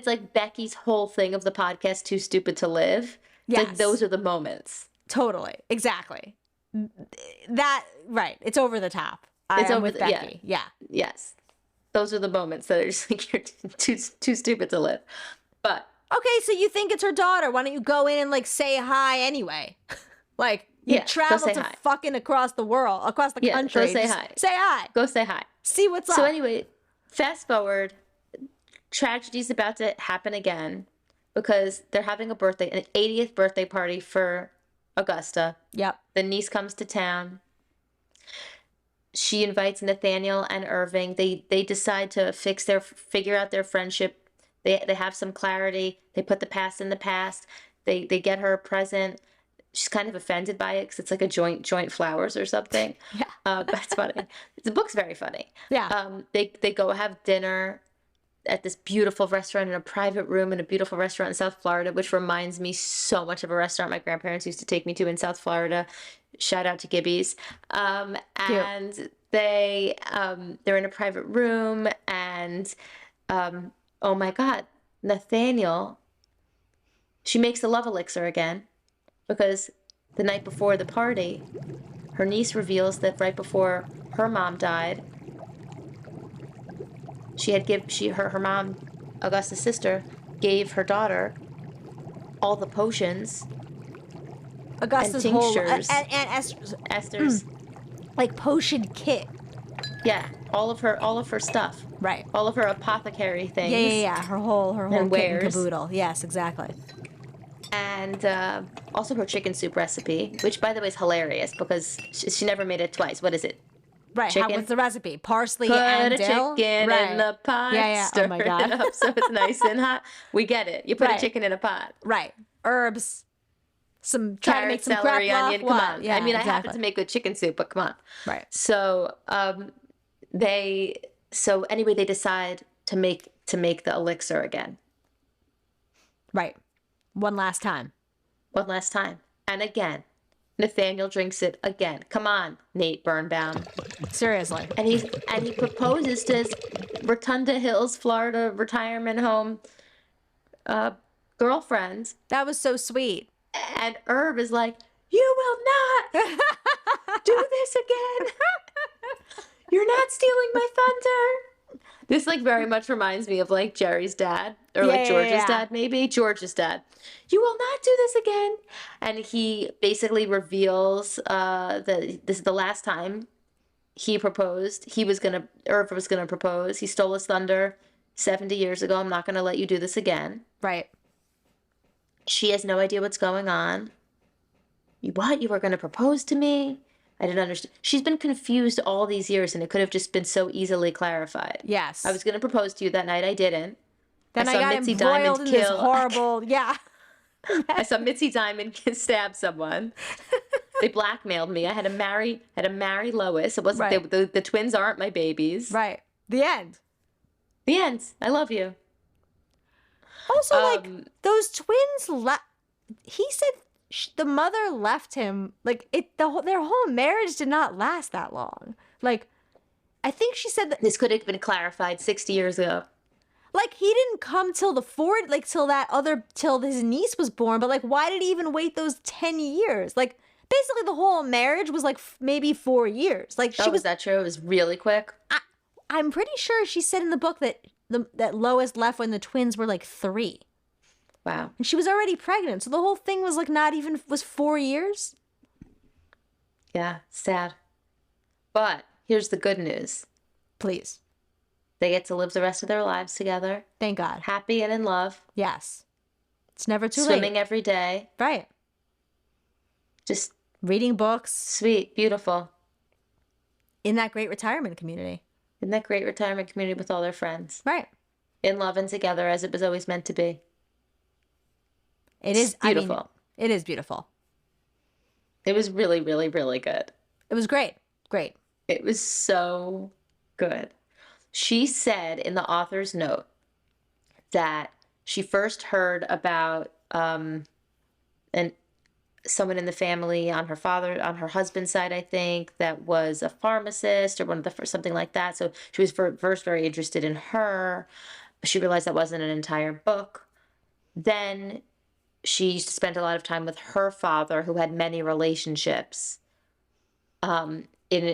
like Becky's whole thing of the podcast, Too Stupid to Live. Yes. Like, those are the moments. Totally. Exactly. That, right. It's over the top. It's over with Becky. Yeah. Yes. Those are the moments that are just like, you're too stupid to live. But. Okay, so you think it's her daughter. Why don't you go in and like say hi anyway? Like, you traveled to fucking across the world, across the country. Go say hi. Say hi. Go say hi. See what's up. So anyway, fast forward, tragedy's about to happen again because they're having an 80th birthday party for Augusta. Yep. The niece comes to town. She invites Nathaniel and Irving. They decide to figure out their friendship. They have some clarity. They put the past in the past. They get her a present. She's kind of offended by it because it's like a joint flowers or something. Yeah. That's funny. The book's very funny. Yeah. They go have dinner at this beautiful restaurant in a private room in a beautiful restaurant in South Florida, which reminds me so much of a restaurant my grandparents used to take me to in South Florida. Shout out to Gibby's. And they're in a private room, and oh my God, Nathaniel, she makes the love elixir again. Because the night before the party, her niece reveals that right before her mom died, her mom, Augusta's sister, gave her daughter all the potions, Augusta's and tinctures, and Esther's, like potion kit. Yeah, all of her stuff. Right. All of her apothecary things. Yeah. Her whole kit and caboodle. Yes, exactly. And also her chicken soup recipe, which, by the way, is hilarious because she never made it twice. What is it? Right. Chicken. What's the recipe? Parsley Put and a dill? chicken right. in the pot. Yeah. Stir Oh my God. it up so it's nice and hot. We get it. You put a chicken in a pot. Right. Herbs. Try to make some celery, crap onion. Come on. Yeah, I mean, exactly. I happen to make good chicken soup, but come on. Right. So, anyway, they decide to make the elixir again. Right. One last time. And again, Nathaniel drinks it again. Come on, Nate Birnbaum. Seriously. And he proposes to his Rotunda Hills, Florida retirement home girlfriend. That was so sweet. And Herb is like, "You will not do this again. You're not stealing my thunder." This like very much reminds me of like Jerry's dad or like George's dad, maybe George's dad. "You will not do this again." And he basically reveals that this is the last time he proposed. Herb was gonna propose. He stole his thunder 70 years ago. "I'm not gonna let you do this again." Right. She has no idea what's going on. What? You were going to propose to me? I didn't understand. She's been confused all these years, and it could have just been so easily clarified. Yes. I was going to propose to you that night. I didn't. Then I got embroiled in this horrible, I saw Mitzi Diamond stab someone. They blackmailed me. I had to marry Lois. It wasn't right. The twins aren't my babies. Right. The end. I love you. Also, like, those twins he said the mother left him. Like, their whole marriage did not last that long. Like, I think she said that this could have been clarified 60 years ago. Like, he didn't come till till his niece was born. But like, why did he even wait those 10 years? Like, basically the whole marriage was like maybe 4 years. Like, was that true? It was really quick. I'm pretty sure she said in the book that that Lois left when the twins were like 3. Wow. And she was already pregnant. So the whole thing was like was 4 years. Yeah, sad. But here's the good news. Please. They get to live the rest of their lives together. Thank God. Happy and in love. Yes. It's never too late. Swimming every day. Right. Just reading books. Sweet. Beautiful. In that great retirement community. With all their friends. Right. In love and together as it was always meant to be. It is beautiful. I mean, it is beautiful. It was really, really, really good. It was great. Great. It was so good. She said in the author's note that she first heard about someone in the family on her husband's side, I think, that was a pharmacist or one of the first, something like that. So she was first very interested in her. She realized that wasn't an entire book. Then she spent a lot of time with her father, who had many relationships in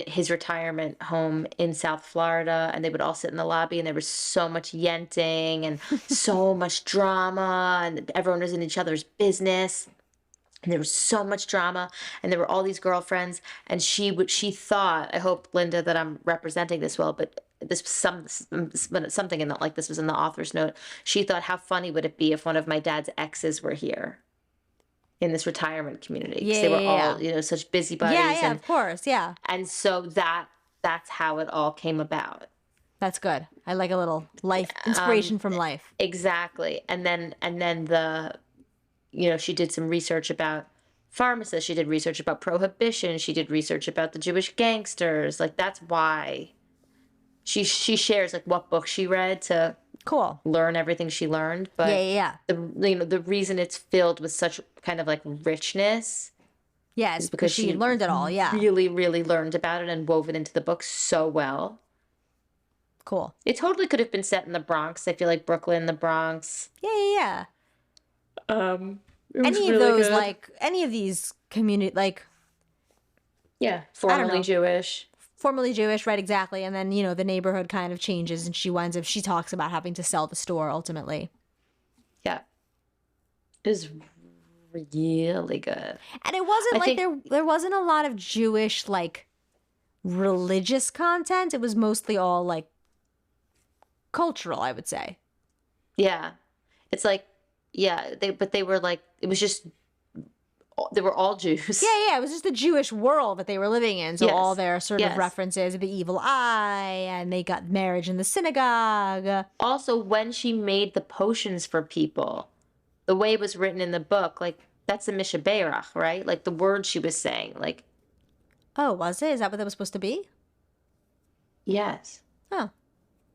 his retirement home in South Florida. And they would all sit in the lobby, and there was so much yenting and so much drama, and everyone was in each other's business. And there was so much drama, and there were all these girlfriends, and she thought, I hope, Lynda, that I'm representing this well, but this was something in that, like this was in the author's note. She thought, how funny would it be if one of my dad's exes were here in this retirement community? Because they were all, such busybodies. Yeah, of course, yeah. And so that's how it all came about. That's good. I like a little life inspiration from life. Exactly. And then she did some research about pharmacists. She did research about prohibition. She did research about the Jewish gangsters. Like, that's why she shares like what book she read to learn everything she learned. But the reason it's filled with such kind of like richness. Yes, is because she learned it all. Yeah, really, really learned about it and wove it into the book so well. Cool. It totally could have been set in the Bronx. I feel like Brooklyn, the Bronx. Yeah. Any of those, like, any of these community, like... Yeah, formerly Jewish. Formerly Jewish, right, exactly. And then, the neighborhood kind of changes, and she talks about having to sell the store, ultimately. Yeah. It was really good. And it wasn't there wasn't a lot of Jewish, like, religious content. It was mostly all, like, cultural, I would say. Yeah. It's like... Yeah, they were like, it was just they were all Jews. Yeah. It was just the Jewish world that they were living in. So all their sort of Yes. references, the evil eye, and they got marriage in the synagogue. Also, when she made the potions for people, the way it was written in the book, like, that's the Mishaberach, right? Like, the words she was saying, like. Oh, was it? Is that what that was supposed to be? Yes. Oh.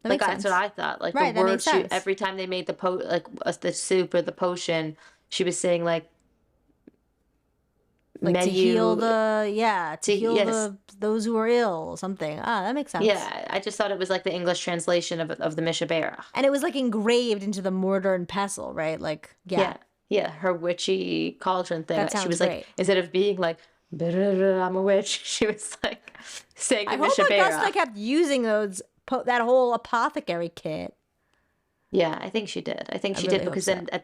That Like, makes that's sense. what I thought. Like, Right, the that words makes sense. every time they made the soup or the potion, she was saying, like, like menu, to heal yes. those who are ill, something. Ah, that makes sense. Yeah, I just thought it was like the English translation of the Mishaberach. And it was like engraved into the mortar and pestle, right? Like, yeah. Yeah, her witchy cauldron thing. That sounds She was great. like, instead of being like, I'm a witch, she was like saying the I hope Mishaberach. Augusta kept using that whole apothecary kit. Yeah, I think she did. I think she really did because hope then at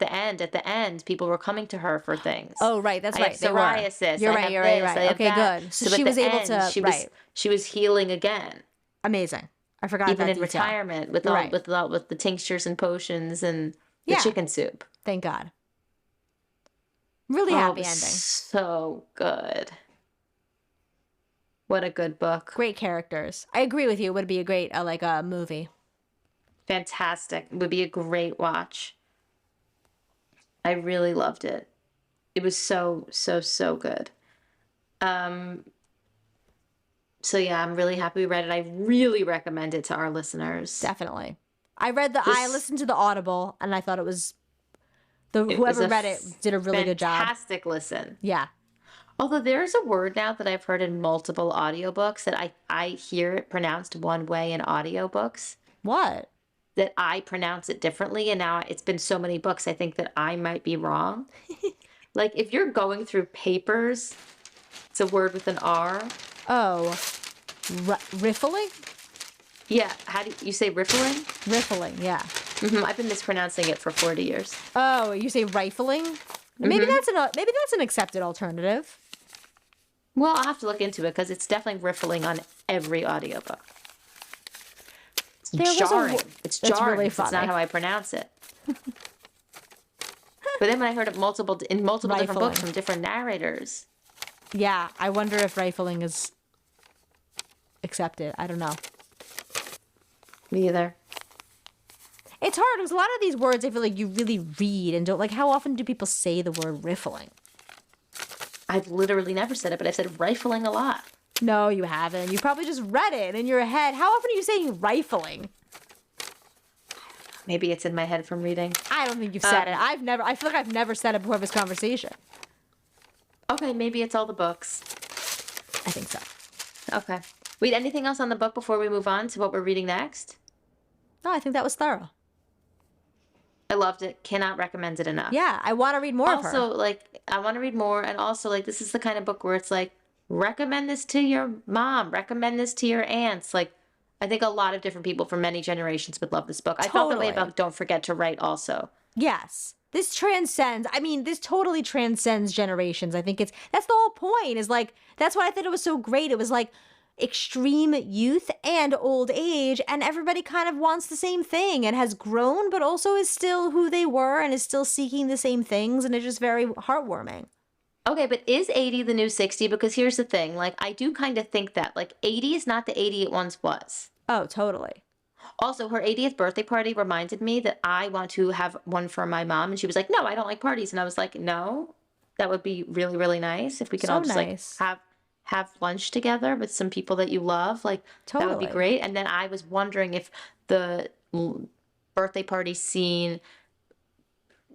the end, people were coming to her for things. Oh, right, that's I right. have They were. psoriasis. You're I right. have You're this, right. I have Okay, that. good. So at she the was able to. She was healing again. Amazing. I forgot Even that in detail. retirement with with the tinctures and potions and the chicken soup. Thank God. Really happy ending. So good. What a good book. Great characters. I agree with you. It would be a great like a movie. Fantastic. It would be a great watch. I really loved it. It was so good. So yeah, I'm really happy we read it. I really recommend it to our listeners. Definitely. I listened to the Audible and I thought it was whoever read it did a really good job. Fantastic listen. Yeah. Although there's a word now that I've heard in multiple audiobooks that I hear it pronounced one way in audiobooks. What? That I pronounce it differently, and now it's been so many books, I think that I might be wrong. Like, if you're going through papers, it's a word with an R. Oh, riffling? Yeah, how do you say riffling? Riffling, yeah. Mm-hmm. I've been mispronouncing it for 40 years. Oh, you say rifling? Maybe that's an accepted alternative. Well, I'll have to look into it because it's definitely riffling on every audiobook. It's jarring. It's jarring. Really it's not how I pronounce it. But then when I heard it in multiple different books from different narrators. Yeah, I wonder if rifling is accepted. I don't know. Me either. It's hard because a lot of these words I feel like you really read and don't like. How often do people say the word riffling? I've literally never said it, but I've said rifling a lot. No, you haven't. You probably just read it in your head. How often are you saying rifling? Maybe it's in my head from reading. I don't think you've said it. I feel like I've never said it before this conversation. Okay, maybe it's all the books. I think so. Okay. Wait, anything else on the book before we move on to what we're reading next? No, I think that was thorough. I loved it. Cannot recommend it enough. Yeah, I want to read more of her. Also, like, I want to read more, and also, like, this is the kind of book where it's like, recommend this to your mom, recommend this to your aunts. Like, I think a lot of different people from many generations would love this book. Totally. I felt that way about Don't Forget to Write also. Yes. This totally transcends generations. I think that's the whole point, is like, that's why I thought it was so great. It was like extreme youth and old age, and everybody kind of wants the same thing and has grown, but also is still who they were and is still seeking the same things. And it's just very heartwarming. Okay, but is 80 the new 60? Because here's the thing, like, I do kind of think that, like, 80 is not the 80 it once was. Oh, totally. Also, her 80th birthday party reminded me that I want to have one for my mom. And she was like, no, I don't like parties. And I was like, no, that would be really, really nice if we could all just like have lunch together with some people that you love. Like, that would be great. And then I was wondering if the birthday party scene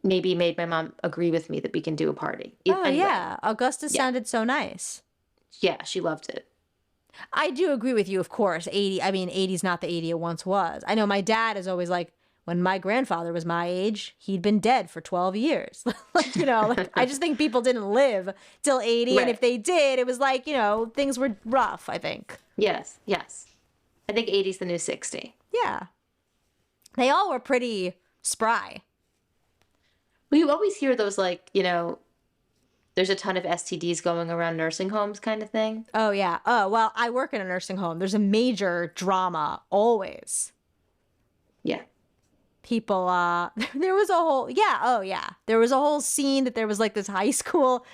maybe made my mom agree with me that we can do a party. Yeah. Augusta sounded so nice. Yeah, she loved it. I do agree with you, of course. 80's not the 80 it once was. I know my dad is always like, when my grandfather was my age, he'd been dead for 12 years. Like, I just think people didn't live till 80. Right. And if they did, it was like, things were rough, I think. Yes. I think 80's the new 60. Yeah. They all were pretty spry. Well, you always hear those, like, there's a ton of STDs going around nursing homes kind of thing. Oh, yeah. Oh, well, I work in a nursing home. There's a major drama always. Yeah. People, there was a whole, there was a whole scene that there was like this high school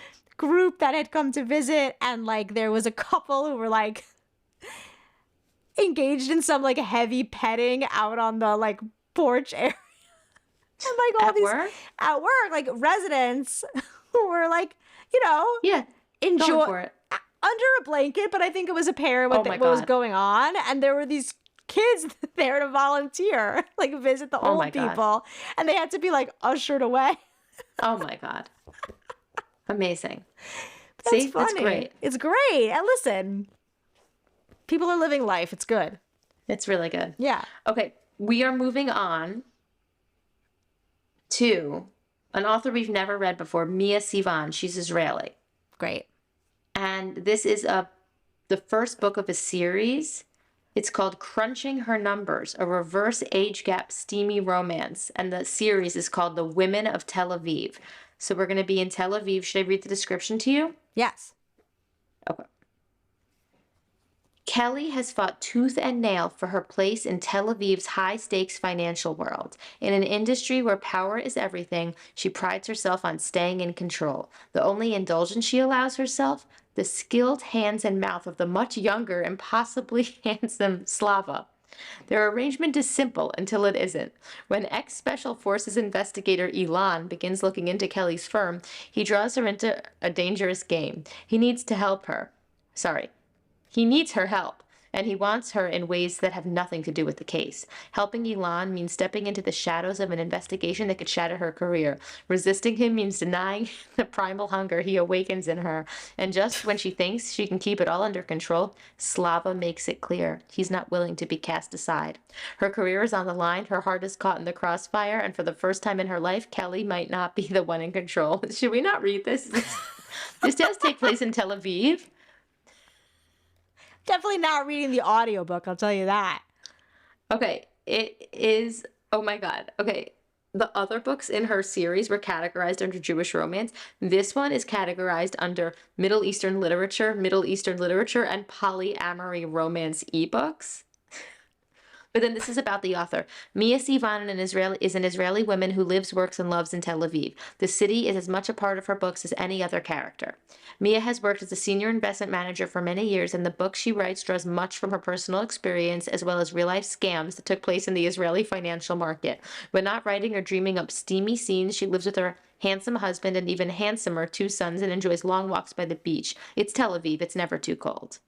group that had come to visit, and like there was a couple who were like engaged in some like heavy petting out on the like porch area. And like all at these work? At work, like residents who were like, Yeah, enjoy for it. under a blanket, but I think it was apparent what was going on. And there were these kids there to volunteer, like visit the old people, and they had to be like ushered away. Oh my God. Amazing. That's funny. That's great. It's great. And listen, people are living life. It's good. It's really good. Yeah. Okay. We are moving on to an author we've never read before, Mia Sivan. She's Israeli. Great. And this is the first book of a series. It's called Crunching Her Numbers, a reverse age gap steamy romance. And the series is called The Women of Tel Aviv. So we're going to be in Tel Aviv. Should I read the description to you? Yes. Okay. Kelly has fought tooth and nail for her place in Tel Aviv's high-stakes financial world. In an industry where power is everything, she prides herself on staying in control. The only indulgence she allows herself, the skilled hands and mouth of the much younger and possibly handsome Slava. Their arrangement is simple until it isn't. When ex-Special Forces investigator Ilan begins looking into Kelly's firm, he draws her into a dangerous game. He needs her help, and he wants her in ways that have nothing to do with the case. Helping Ilan means stepping into the shadows of an investigation that could shatter her career. Resisting him means denying the primal hunger he awakens in her. And just when she thinks she can keep it all under control, Slava makes it clear he's not willing to be cast aside. Her career is on the line, her heart is caught in the crossfire, and for the first time in her life, Kelly might not be the one in control. Should we not read this? This does take place in Tel Aviv. Definitely not reading the audiobook, I'll tell you that. Okay, it is, oh my God. Okay, the other books in her series were categorized under Jewish romance. This one is categorized under Middle Eastern literature, and polyamory romance ebooks. But then this is about the author. Mia Sivan is an Israeli woman who lives, works, and loves in Tel Aviv. The city is as much a part of her books as any other character. Mia has worked as a senior investment manager for many years, and the book she writes draws much from her personal experience as well as real-life scams that took place in the Israeli financial market. When not writing or dreaming up steamy scenes, she lives with her handsome husband and even handsomer 2 sons and enjoys long walks by the beach. It's Tel Aviv. It's never too cold.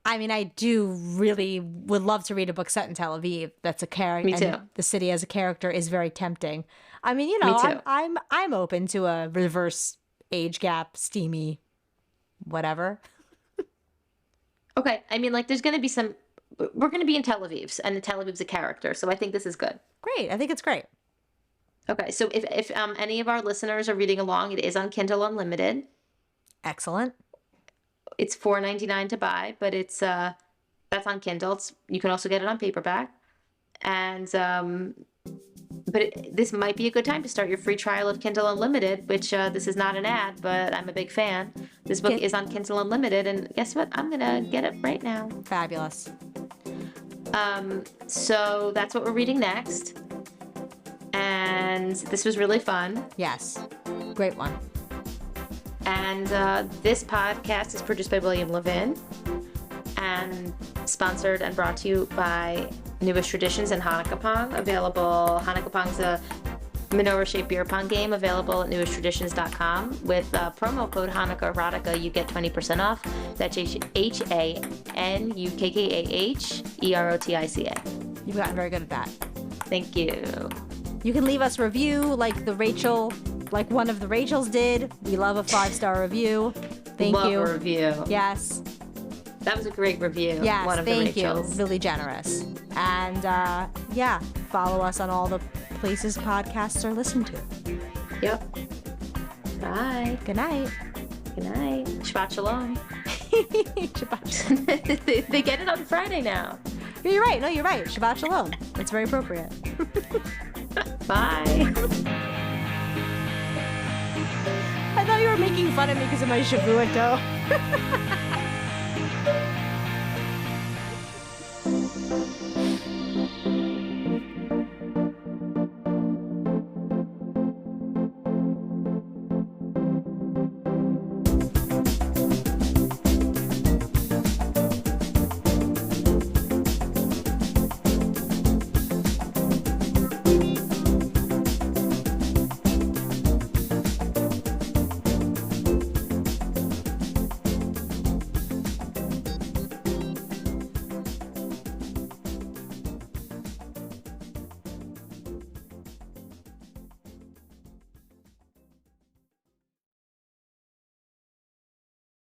I mean, I do really would love to read a book set in Tel Aviv. That's a character. Me too. And the city as a character is very tempting. I mean, you know, I'm open to a reverse age gap, steamy, whatever. Okay, I mean, like, there's going to be we're going to be in Tel Aviv, and Tel Aviv's a character, so I think this is good. Great, I think it's great. Okay, so if any of our listeners are reading along, it is on Kindle Unlimited. Excellent. It's $4.99 to buy, but it's that's on Kindle. You can also get it on paperback, and this might be a good time to start your free trial of Kindle Unlimited. Which this is not an ad, but I'm a big fan. This book is on Kindle Unlimited, and guess what? I'm gonna get it right now. Fabulous. So that's what we're reading next, and this was really fun. Yes, great one. And this podcast is produced by William Levin and sponsored and brought to you by Newest Traditions and Hanukkah Pong. Hanukkah Pong's a menorah-shaped beer pong game available at newesttraditions.com. With promo code Hanukkah Erotica, you get 20% off. That's HANUKKAHEROTICA. You've gotten very good at that. Thank you. You can leave us a review like one of the Rachels did. We love a 5-star review. Thank you. Love a review. Yes. That was a great review. Yes, one of thank the Rachels. you. Really generous. And follow us on all the places podcasts are listened to. Yep. Bye. Good night. Good night. Shabbat shalom. Shabbat shalom. They get it on Friday now. You're right. No, you're right. Shabbat shalom. It's very appropriate. Bye. I thought you were making fun of me because of my Shavuot dough.